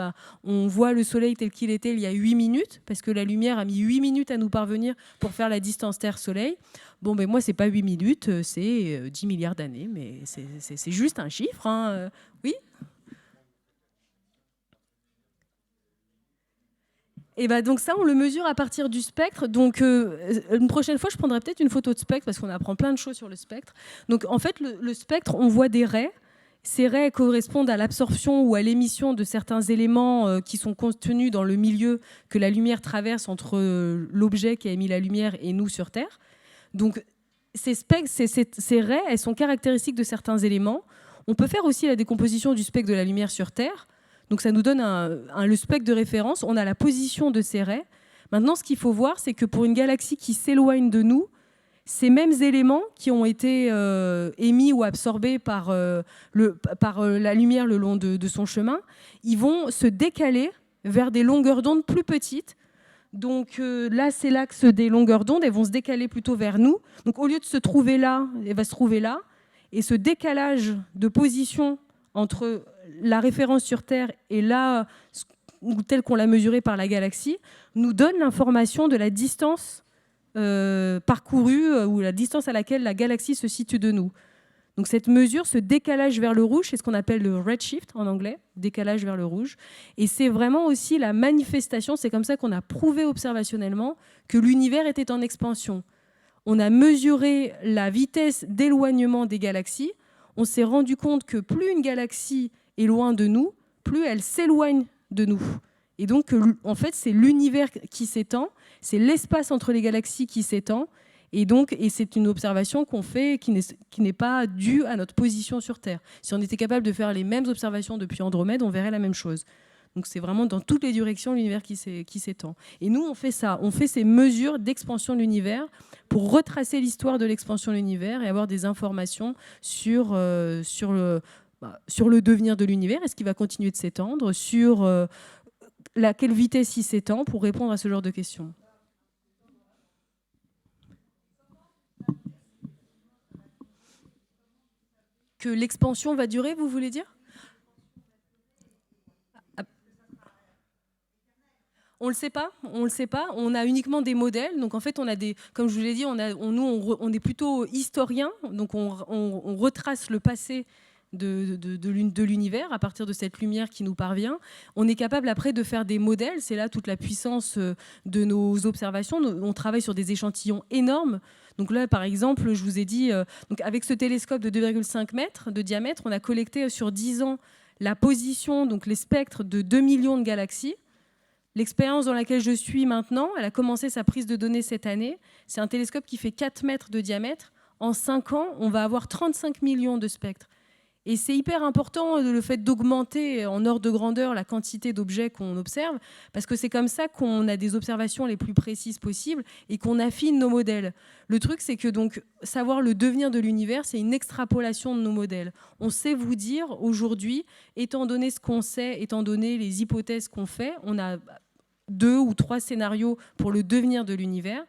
on voit le soleil tel qu'il était il y a 8 minutes, parce que la lumière a mis 8 minutes à nous parvenir pour faire la distance Terre-Soleil. Bon, moi, c'est pas 8 minutes, c'est 10 milliards d'années, mais c'est juste un chiffre. Hein. Oui ? Et donc ça, on le mesure à partir du spectre. Donc une prochaine fois, je prendrai peut-être une photo de spectre, parce qu'on apprend plein de choses sur le spectre. Donc en fait, le spectre, on voit des raies. Ces raies correspondent à l'absorption ou à l'émission de certains éléments qui sont contenus dans le milieu que la lumière traverse entre l'objet qui a émis la lumière et nous sur Terre. Donc, ces raies, elles sont caractéristiques de certains éléments. On peut faire aussi la décomposition du spectre de la lumière sur Terre. Donc, ça nous donne le spectre de référence. On a la position de ces raies. Maintenant, ce qu'il faut voir, c'est que pour une galaxie qui s'éloigne de nous, ces mêmes éléments qui ont été émis ou absorbés par la lumière le long de son chemin, ils vont se décaler vers des longueurs d'onde plus petites. Donc là, c'est l'axe des longueurs d'onde, elles vont se décaler plutôt vers nous. Donc au lieu de se trouver là, elles vont se trouver là. Et ce décalage de position entre la référence sur Terre et là, tel qu'on l'a mesuré par la galaxie, nous donne l'information de la distance parcourue ou la distance à laquelle la galaxie se situe de nous. Donc cette mesure, ce décalage vers le rouge, c'est ce qu'on appelle le redshift en anglais, décalage vers le rouge. Et c'est vraiment aussi la manifestation, c'est comme ça qu'on a prouvé observationnellement que l'univers était en expansion. On a mesuré la vitesse d'éloignement des galaxies. On s'est rendu compte que plus une galaxie est loin de nous, plus elle s'éloigne de nous. Et donc, en fait, c'est l'univers qui s'étend, c'est l'espace entre les galaxies qui s'étend. Et c'est une observation qu'on fait qui n'est pas due à notre position sur Terre. Si on était capable de faire les mêmes observations depuis Andromède, on verrait la même chose. Donc c'est vraiment dans toutes les directions l'univers qui s'étend. Et nous, on fait ça. On fait ces mesures d'expansion de l'univers pour retracer l'histoire de l'expansion de l'univers et avoir des informations sur le devenir de l'univers. Est-ce qu'il va continuer de s'étendre, sur quelle vitesse il s'étend, pour répondre à ce genre de questions. Que l'expansion va durer, vous voulez dire ? On ne le sait pas. On a uniquement des modèles. Donc en fait, on a comme je vous l'ai dit, on est plutôt historien. Donc on retrace le passé de l'univers à partir de cette lumière qui nous parvient. On est capable après de faire des modèles. C'est là toute la puissance de nos observations. On travaille sur des échantillons énormes. Donc là, par exemple, je vous ai dit, avec ce télescope de 2,5 mètres de diamètre, on a collecté sur 10 ans la position, donc les spectres de 2 millions de galaxies. L'expérience dans laquelle je suis maintenant, elle a commencé sa prise de données cette année. C'est un télescope qui fait 4 mètres de diamètre. En 5 ans, on va avoir 35 millions de spectres. Et c'est hyper important le fait d'augmenter en ordre de grandeur la quantité d'objets qu'on observe, parce que c'est comme ça qu'on a des observations les plus précises possibles et qu'on affine nos modèles. Le truc, c'est que donc, savoir le devenir de l'univers, c'est une extrapolation de nos modèles. On sait vous dire aujourd'hui, étant donné ce qu'on sait, étant donné les hypothèses qu'on fait, on a 2 ou 3 scénarios pour le devenir de l'univers,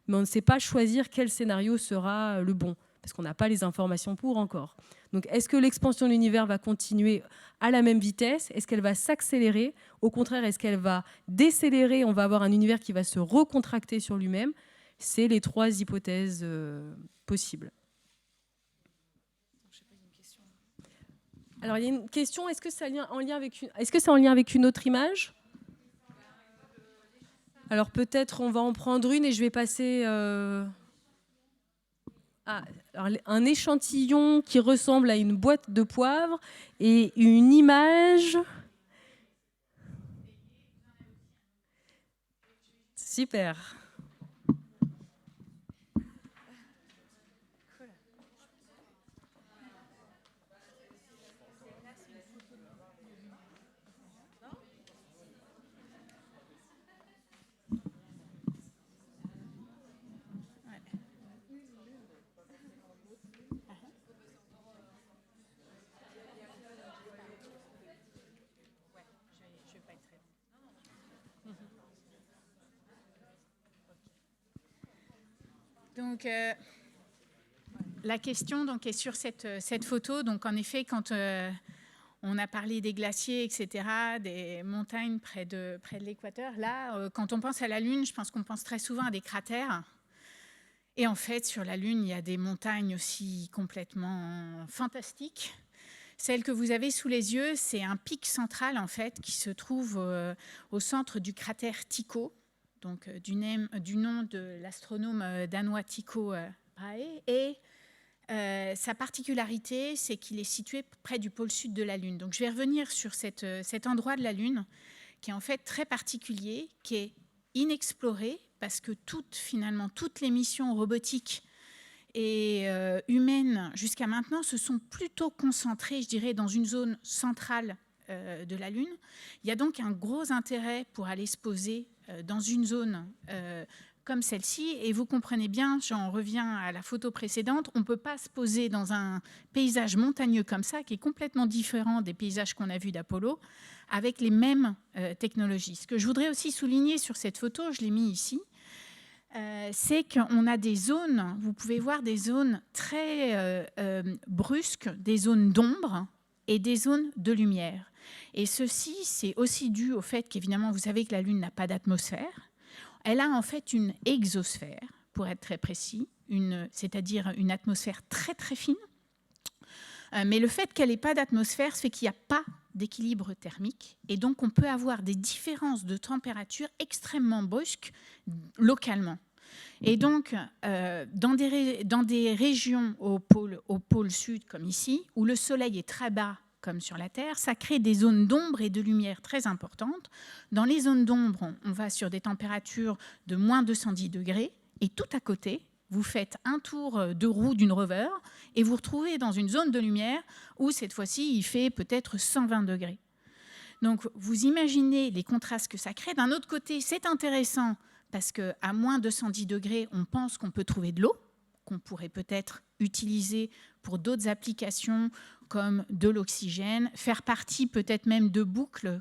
mais on ne sait pas choisir quel scénario sera le bon, parce qu'on n'a pas les informations pour encore. Donc, est-ce que l'expansion de l'univers va continuer à la même vitesse ? Est-ce qu'elle va s'accélérer ? Au contraire, est-ce qu'elle va décélérer ? On va avoir un univers qui va se recontracter sur lui-même. C'est les 3 hypothèses possibles. Alors, il y a une question. Est-ce que c'est en lien avec une autre image ? Alors, peut-être on va en prendre une et je vais passer... alors, un échantillon qui ressemble à une boîte de poivre et une image. Super. Donc, la question donc, est sur cette photo. Donc, en effet, quand on a parlé des glaciers, etc., des montagnes près de l'équateur, là, quand on pense à la Lune, je pense qu'on pense très souvent à des cratères. Et en fait, sur la Lune, il y a des montagnes aussi complètement fantastiques. Celle que vous avez sous les yeux, c'est un pic central, en fait, qui se trouve au centre du cratère Tycho. Donc, du nom de l'astronome danois Tycho Brahe. Et Sa particularité, c'est qu'il est situé près du pôle sud de la Lune. Donc je vais revenir sur cet endroit de la Lune qui est en fait très particulier, qui est inexploré parce que finalement toutes les missions robotiques et humaines jusqu'à maintenant se sont plutôt concentrées, je dirais, dans une zone centrale de la Lune. Il y a donc un gros intérêt pour aller se poser dans une zone comme celle-ci. Et vous comprenez bien, j'en reviens à la photo précédente, on ne peut pas se poser dans un paysage montagneux comme ça, qui est complètement différent des paysages qu'on a vus d'Apollo, avec les mêmes technologies. Ce que je voudrais aussi souligner sur cette photo, je l'ai mis ici, c'est qu'on a des zones, vous pouvez voir des zones très brusques, des zones d'ombre et des zones de lumière. Et ceci, c'est aussi dû au fait qu'évidemment, vous savez que la Lune n'a pas d'atmosphère. Elle a en fait une exosphère, pour être très précis, c'est-à-dire une atmosphère très très fine. Mais le fait qu'elle n'ait pas d'atmosphère fait qu'il n'y a pas d'équilibre thermique. Et donc, on peut avoir des différences de température extrêmement brusques localement. Et donc, dans des régions au pôle sud, comme ici, où le soleil est très bas, comme sur la Terre, ça crée des zones d'ombre et de lumière très importantes. Dans les zones d'ombre, on va sur des températures de moins 210 degrés. Et tout à côté, vous faites un tour de roue d'une rover et vous retrouvez dans une zone de lumière où, cette fois-ci, il fait peut-être 120 degrés. Donc, vous imaginez les contrastes que ça crée. D'un autre côté, c'est intéressant parce qu'à moins 210 degrés, on pense qu'on peut trouver de l'eau, qu'on pourrait peut-être utiliser pour d'autres applications comme de l'oxygène, faire partie peut-être même de boucles,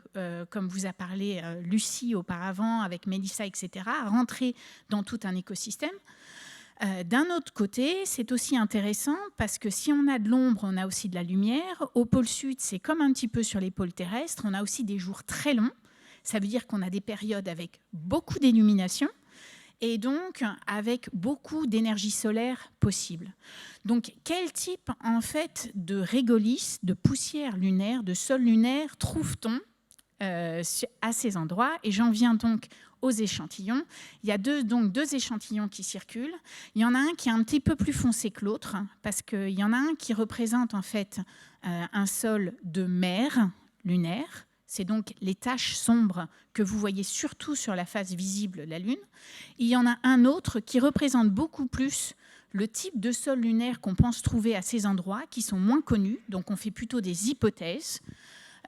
comme vous a parlé Lucie auparavant avec Mélissa, etc., rentrer dans tout un écosystème. D'un autre côté, c'est aussi intéressant parce que si on a de l'ombre, on a aussi de la lumière. Au pôle sud, c'est comme un petit peu sur les pôles terrestres, on a aussi des jours très longs. Ça veut dire qu'on a des périodes avec beaucoup d'illumination et donc avec beaucoup d'énergie solaire possible. Donc, quel type en fait de régolithes, de poussière lunaire, de sol lunaire trouve-t-on à ces endroits? Et j'en viens donc aux échantillons. Il y a deux échantillons qui circulent. Il y en a un qui est un petit peu plus foncé que l'autre parce qu'il y en a un qui représente en fait un sol de mer lunaire. C'est donc les taches sombres que vous voyez surtout sur la face visible de la Lune. Il y en a un autre qui représente beaucoup plus le type de sol lunaire qu'on pense trouver à ces endroits, qui sont moins connus. Donc on fait plutôt des hypothèses.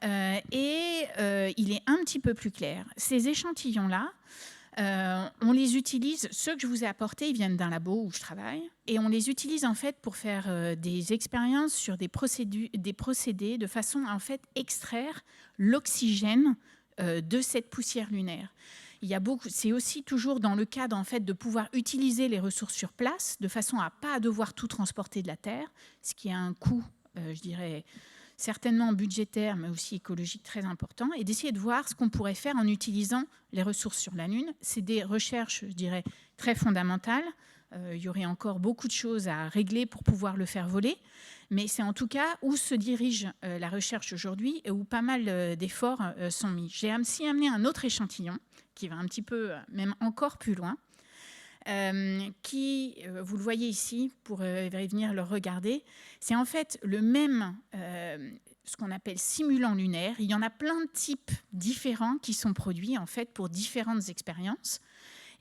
Il est un petit peu plus clair. Ces échantillons-là, on les utilise, ceux que je vous ai apportés, ils viennent d'un labo où je travaille, et on les utilise en fait pour faire des expériences sur des procédés de façon à en fait extraire l'oxygène de cette poussière lunaire. C'est aussi toujours dans le cadre en fait de pouvoir utiliser les ressources sur place de façon à pas devoir tout transporter de la Terre, ce qui a un coût, je dirais, certainement budgétaire, mais aussi écologique très important, et d'essayer de voir ce qu'on pourrait faire en utilisant les ressources sur la Lune. C'est des recherches, je dirais, très fondamentales. Il y aurait encore beaucoup de choses à régler pour pouvoir le faire voler, mais c'est en tout cas où se dirige la recherche aujourd'hui et où pas mal d'efforts sont mis. J'ai aussi amené un autre échantillon qui va un petit peu, même encore plus loin, qui, vous le voyez ici, pour venir le regarder, c'est en fait le même, ce qu'on appelle simulant lunaire. Il y en a plein de types différents qui sont produits en fait pour différentes expériences.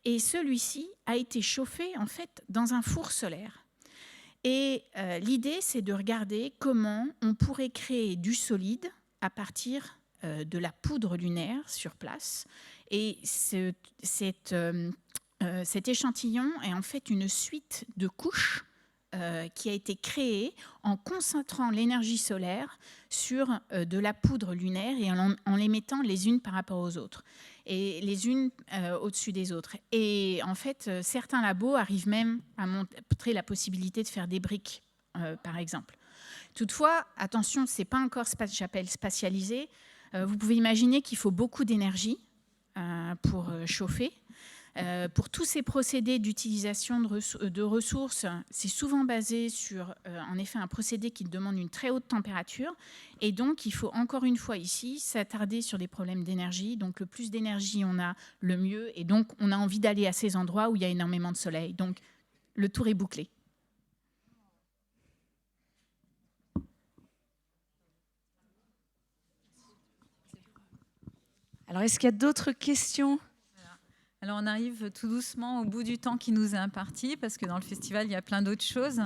Et celui-ci a été chauffé en fait dans un four solaire. Et l'idée, c'est de regarder comment on pourrait créer du solide à partir de la poudre lunaire sur place. Et cet échantillon est en fait une suite de couches qui a été créée en concentrant l'énergie solaire sur de la poudre lunaire et en les mettant les unes par rapport aux autres, et les unes au-dessus des autres. Et en fait, certains labos arrivent même à montrer la possibilité de faire des briques, par exemple. Toutefois, attention, ce n'est pas encore ce que j'appelle spatialisé. Vous pouvez imaginer qu'il faut beaucoup d'énergie pour chauffer. Pour tous ces procédés d'utilisation de ressources, c'est souvent basé sur en effet un procédé qui demande une très haute température, et donc il faut encore une fois ici s'attarder sur des problèmes d'énergie. Donc le plus d'énergie on a, le mieux, et donc on a envie d'aller à ces endroits où il y a énormément de soleil. Donc le tour est bouclé. Alors, est-ce qu'il y a d'autres questions ? Alors, on arrive tout doucement au bout du temps qui nous est imparti, parce que dans le festival, il y a plein d'autres choses.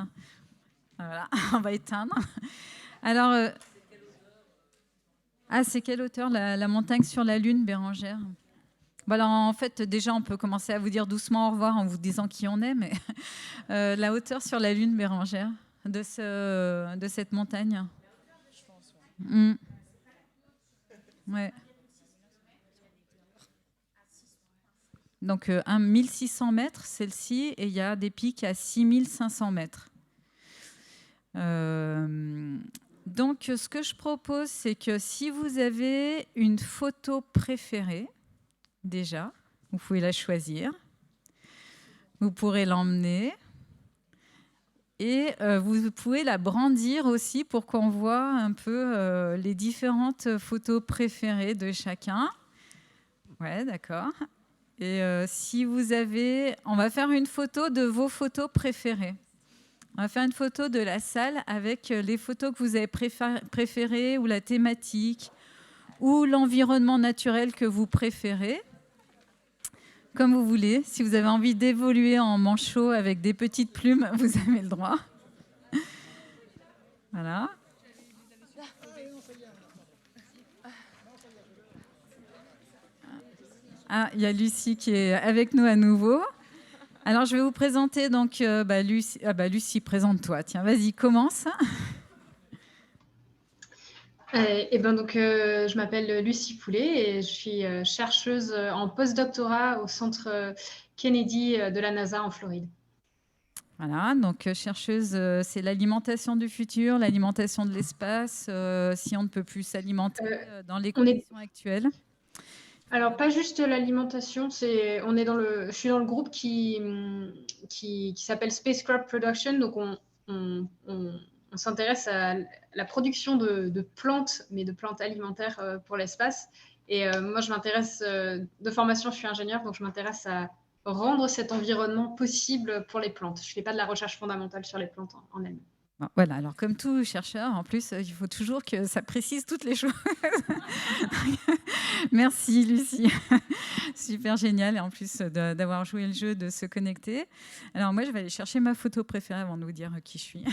Voilà, on va éteindre. Alors, c'est quelle hauteur la montagne sur la Lune, Bérangère ? Voilà, en fait, déjà, on peut commencer à vous dire doucement au revoir en vous disant qui on est, mais la hauteur sur la Lune, Bérangère, de cette montagne. Ouais. Donc, 1600 mètres, celle-ci, et il y a des pics à 6500 mètres. Donc, ce que je propose, c'est que si vous avez une photo préférée, déjà, vous pouvez la choisir. Vous pourrez l'emmener. Et vous pouvez la brandir aussi pour qu'on voit un peu les différentes photos préférées de chacun. Ouais, d'accord. Et si vous avez... On va faire une photo de vos photos préférées. On va faire une photo de la salle avec les photos que vous avez préférées ou la thématique ou l'environnement naturel que vous préférez. Comme vous voulez. Si vous avez envie d'évoluer en manchot avec des petites plumes, vous avez le droit. Voilà. Ah, il y a Lucie qui est avec nous à nouveau. Alors, je vais vous présenter donc Lucie. Lucie, présente-toi. Tiens, vas-y, commence. Je m'appelle Lucie Poulet et je suis chercheuse en post-doctorat au centre Kennedy de la NASA en Floride. Voilà, donc chercheuse, c'est l'alimentation du futur, l'alimentation de l'espace, si on ne peut plus s'alimenter dans les conditions actuelles. Alors, pas juste l'alimentation, je suis dans le groupe qui s'appelle Spacecraft Production, donc on s'intéresse à la production de plantes, mais de plantes alimentaires pour l'espace. Et moi, je m'intéresse, de formation, je suis ingénieure, donc je m'intéresse à rendre cet environnement possible pour les plantes. Je ne fais pas de la recherche fondamentale sur les plantes en elles-mêmes. Voilà, alors comme tout chercheur, en plus, il faut toujours que ça précise toutes les choses. Merci Lucie, super génial, et en plus d'avoir joué le jeu de se connecter. Alors moi, je vais aller chercher ma photo préférée avant de vous dire qui je suis.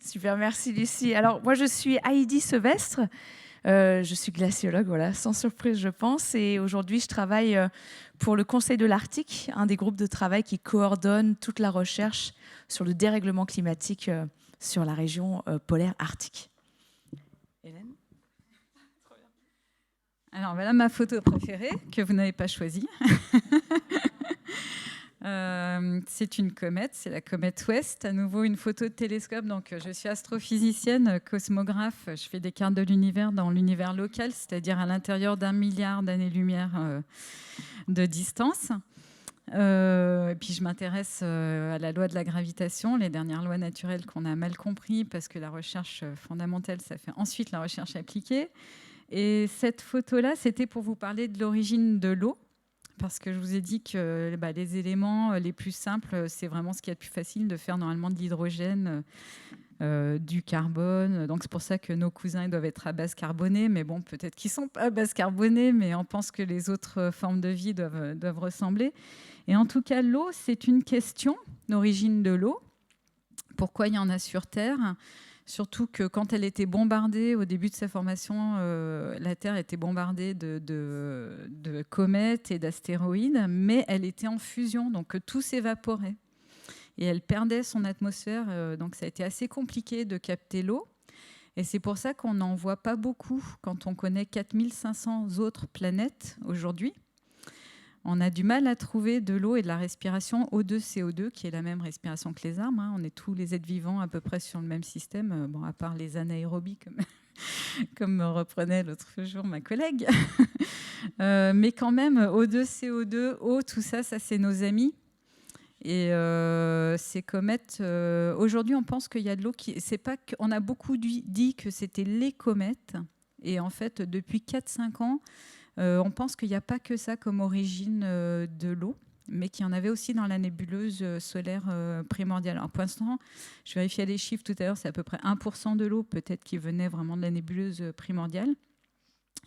Super, merci Lucie. Alors moi, je suis Heidi Sevestre. Je suis glaciologue, voilà, sans surprise, je pense. Et aujourd'hui, je travaille pour le Conseil de l'Arctique, un des groupes de travail qui coordonne toute la recherche sur le dérèglement climatique sur la région polaire arctique. Hélène ? Alors voilà ma photo préférée, que vous n'avez pas choisie. C'est une comète, c'est la comète West. À nouveau, une photo de télescope. Donc, je suis astrophysicienne, cosmographe. Je fais des cartes de l'univers dans l'univers local, c'est-à-dire à l'intérieur d'1 milliard d'années-lumière de distance. Et puis, je m'intéresse à la loi de la gravitation, les dernières lois naturelles qu'on a mal compris, parce que la recherche fondamentale, ça fait ensuite la recherche appliquée. Et cette photo-là, c'était pour vous parler de l'origine de l'eau. Parce que je vous ai dit que les éléments les plus simples, c'est vraiment ce qu'il y a de plus facile de faire normalement de l'hydrogène, du carbone. Donc c'est pour ça que nos cousins ils doivent être à base carbonée. Mais bon, peut-être qu'ils ne sont pas à base carbonée, mais on pense que les autres formes de vie doivent ressembler. Et en tout cas, l'eau, c'est une question, l'origine de l'eau. Pourquoi il y en a sur Terre ? Surtout que quand elle était bombardée, au début de sa formation, la Terre était bombardée de comètes et d'astéroïdes, mais elle était en fusion, donc tout s'évaporait. Et elle perdait son atmosphère, donc ça a été assez compliqué de capter l'eau. Et c'est pour ça qu'on n'en voit pas beaucoup quand on connaît 4500 autres planètes aujourd'hui. On a du mal à trouver de l'eau et de la respiration O2, CO2, qui est la même respiration que les arbres. On est tous les êtres vivants à peu près sur le même système, à part les anaérobies, comme me reprenait l'autre jour ma collègue. Mais quand même, O2, CO2, eau, tout ça, c'est nos amis. Et ces comètes, aujourd'hui, on pense qu'il y a de l'eau c'est pas on a beaucoup dit que c'était les comètes. Et en fait, depuis 4-5 ans, on pense qu'il n'y a pas que ça comme origine de l'eau. mais qu'il y en avait aussi dans la nébuleuse solaire primordiale. Alors pour l'instant, je vérifiais les chiffres tout à l'heure, c'est à peu près 1% de l'eau peut-être qui venait vraiment de la nébuleuse primordiale,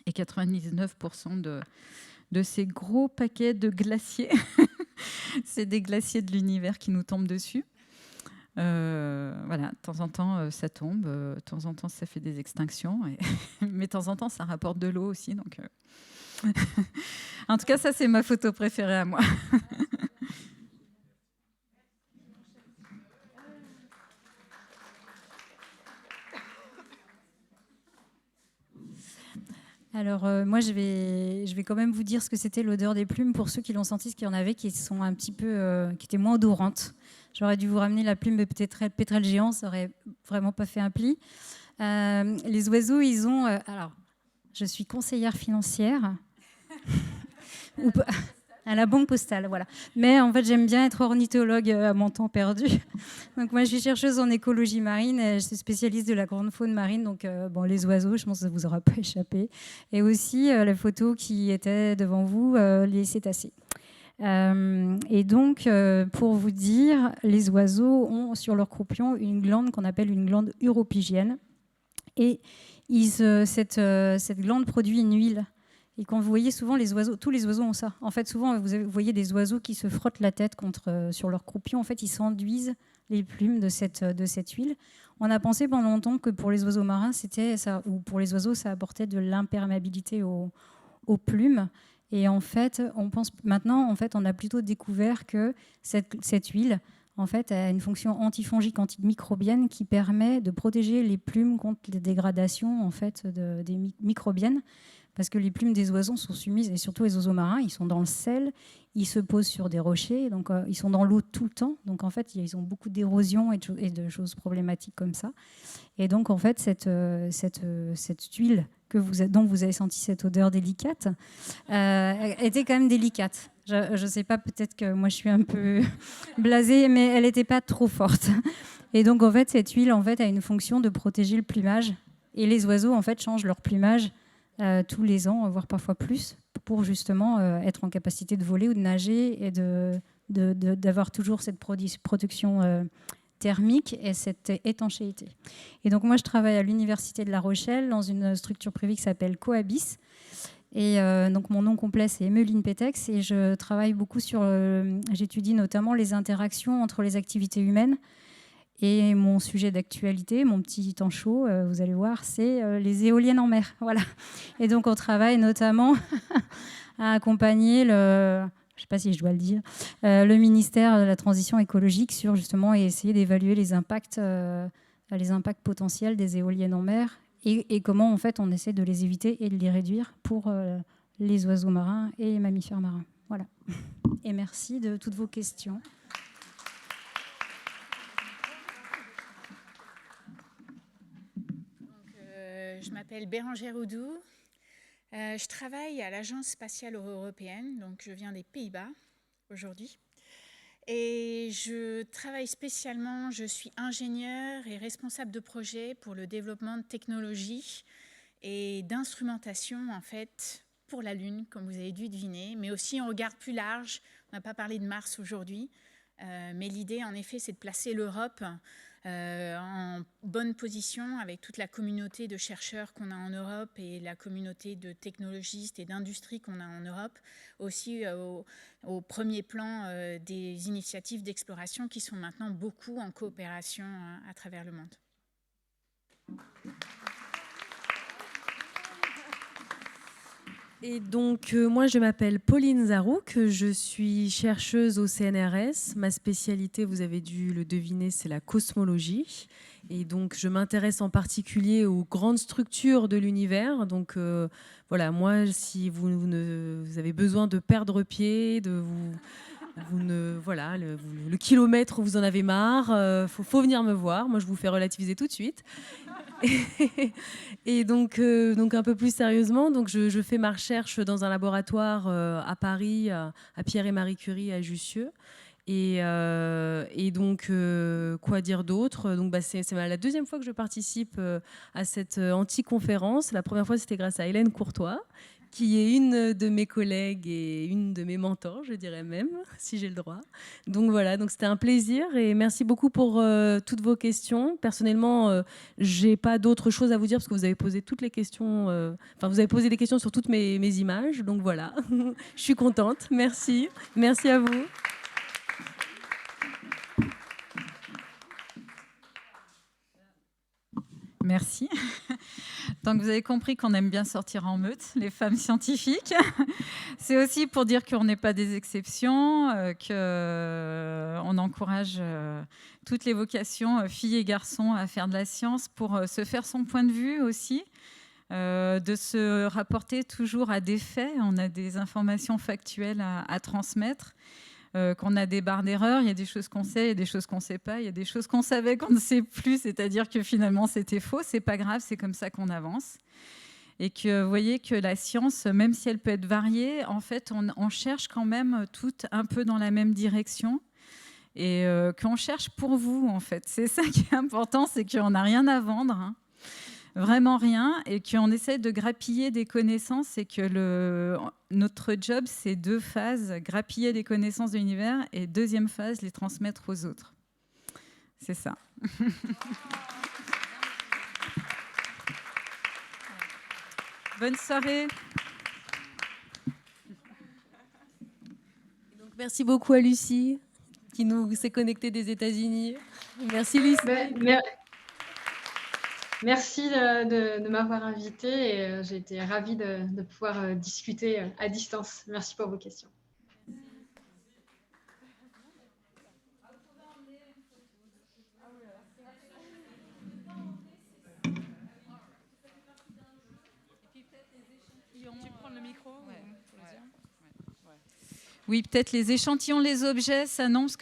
et 99% de ces gros paquets de glaciers, c'est des glaciers de l'univers qui nous tombent dessus. Voilà, de temps en temps ça tombe, de temps en temps ça fait des extinctions, mais de temps en temps ça rapporte de l'eau aussi. Donc, en tout cas, ça c'est ma photo préférée à moi. Alors moi je vais quand même vous dire ce que c'était l'odeur des plumes pour ceux qui l'ont senti, ce qu'il y en avait qui sont un petit peu qui étaient moins odorantes. J'aurais dû vous ramener la plume de pétrel géant, ça aurait vraiment pas fait un pli. Les oiseaux, ils ont alors je suis conseillère financière ou pas, à la banque postale, voilà. Mais en fait, j'aime bien être ornithologue à mon temps perdu. Donc moi, je suis chercheuse en écologie marine et je suis spécialiste de la grande faune marine. Donc bon, les oiseaux, je pense que ça vous aura pas échappé. Et aussi la photo qui était devant vous, les cétacés. Et donc, pour vous dire, les oiseaux ont sur leur croupion une glande qu'on appelle une glande uropygienne. Et cette glande produit une huile. Et quand vous voyez souvent les oiseaux, tous les oiseaux ont ça. En fait, souvent, vous voyez des oiseaux qui se frottent la tête sur leur croupion. En fait, ils s'enduisent les plumes de cette huile. On a pensé pendant longtemps que pour les oiseaux marins, ou pour les oiseaux, ça apportait de l'imperméabilité aux plumes. Et en fait, on pense maintenant, on a plutôt découvert que cette huile, en fait, a une fonction antifongique, antimicrobienne qui permet de protéger les plumes contre les dégradations en fait, des microbiennes. Parce que les plumes des oiseaux sont soumises, et surtout les oiseaux marins, ils sont dans le sel, ils se posent sur des rochers, donc ils sont dans l'eau tout le temps. Donc en fait, ils ont beaucoup d'érosion et de choses problématiques comme ça. Et donc en fait, cette huile dont vous avez senti cette odeur délicate était quand même délicate. Je ne sais pas, peut-être que moi je suis un peu blasée, mais elle n'était pas trop forte. Et donc en fait, cette huile en fait, a une fonction de protéger le plumage. Et les oiseaux en fait, changent leur plumage tous les ans, voire parfois plus, pour justement être en capacité de voler ou de nager et d'avoir toujours cette protection thermique et cette étanchéité. Et donc moi, je travaille à l'Université de La Rochelle dans une structure privée qui s'appelle Coabis. Et donc mon nom complet, c'est Emmeline Pétex, et je travaille beaucoup j'étudie notamment les interactions entre les activités humaines. Et mon sujet d'actualité, mon petit temps chaud, vous allez voir, c'est les éoliennes en mer. Voilà. Et donc, on travaille notamment à accompagner je ne sais pas si je dois le dire, le ministère de la Transition écologique sur justement essayer d'évaluer les impacts potentiels des éoliennes en mer et comment en fait on essaie de les éviter et de les réduire pour les oiseaux marins et les mammifères marins. Voilà. Et merci de toutes vos questions. Je m'appelle Bérangère Oudou. Je travaille à l'Agence spatiale européenne, donc je viens des Pays-Bas aujourd'hui. Et je travaille spécialement, je suis ingénieure et responsable de projet pour le développement de technologies et d'instrumentation en fait pour la Lune, comme vous avez dû deviner, mais aussi en regard plus large. On n'a pas parlé de Mars aujourd'hui, mais l'idée en effet c'est de placer l'Europe en bonne position avec toute la communauté de chercheurs qu'on a en Europe et la communauté de technologistes et d'industrie qu'on a en Europe, aussi au premier plan des initiatives d'exploration qui sont maintenant beaucoup en coopération à travers le monde. Et donc, moi, je m'appelle Pauline Zarouk, je suis chercheuse au CNRS. Ma spécialité, vous avez dû le deviner, c'est la cosmologie. Et donc, je m'intéresse en particulier aux grandes structures de l'univers. Donc, voilà, moi, si vous avez besoin de perdre pied, voilà, le kilomètre, vous en avez marre, faut venir me voir. Moi, je vous fais relativiser tout de suite. Et donc un peu plus sérieusement, donc je fais ma recherche dans un laboratoire à Paris, à Pierre et Marie Curie à Jussieu. Et donc, quoi dire d'autre ? Donc, c'est la deuxième fois que je participe à cette anti-conférence. La première fois, c'était grâce à Hélène Courtois, qui est une de mes collègues et une de mes mentors, je dirais même, si j'ai le droit. Donc voilà, donc c'était un plaisir et merci beaucoup pour toutes vos questions. Personnellement, j'ai pas d'autre chose à vous dire parce que vous avez posé toutes les questions, vous avez posé des questions sur toutes mes images, donc voilà, je suis contente. Merci, merci à vous. Merci. Donc vous avez compris qu'on aime bien sortir en meute, les femmes scientifiques. C'est aussi pour dire qu'on n'est pas des exceptions, qu'on encourage toutes les vocations, filles et garçons, à faire de la science pour se faire son point de vue aussi, de se rapporter toujours à des faits. On a des informations factuelles à transmettre. Qu'on a des barres d'erreur, il y a des choses qu'on sait, il y a des choses qu'on ne sait pas, il y a des choses qu'on savait qu'on ne sait plus, c'est-à-dire que finalement c'était faux, c'est pas grave, c'est comme ça qu'on avance. Et que vous voyez que la science, même si elle peut être variée, en fait on cherche quand même toutes un peu dans la même direction et qu'on cherche pour vous en fait. C'est ça qui est important, c'est qu'on n'a rien à vendre, hein. Vraiment rien, et qu'on essaie de grappiller des connaissances et que notre job, c'est 2 phases, grappiller des connaissances de l'univers et deuxième phase, les transmettre aux autres. C'est ça. Bonne soirée. Donc, merci beaucoup à Lucie qui nous s'est connectée des États-Unis. Merci Lucie. Merci de m'avoir invitée et j'ai été ravie de pouvoir discuter à distance. Merci pour vos questions. Oui, peut-être les échantillons, les objets, ça non, parce que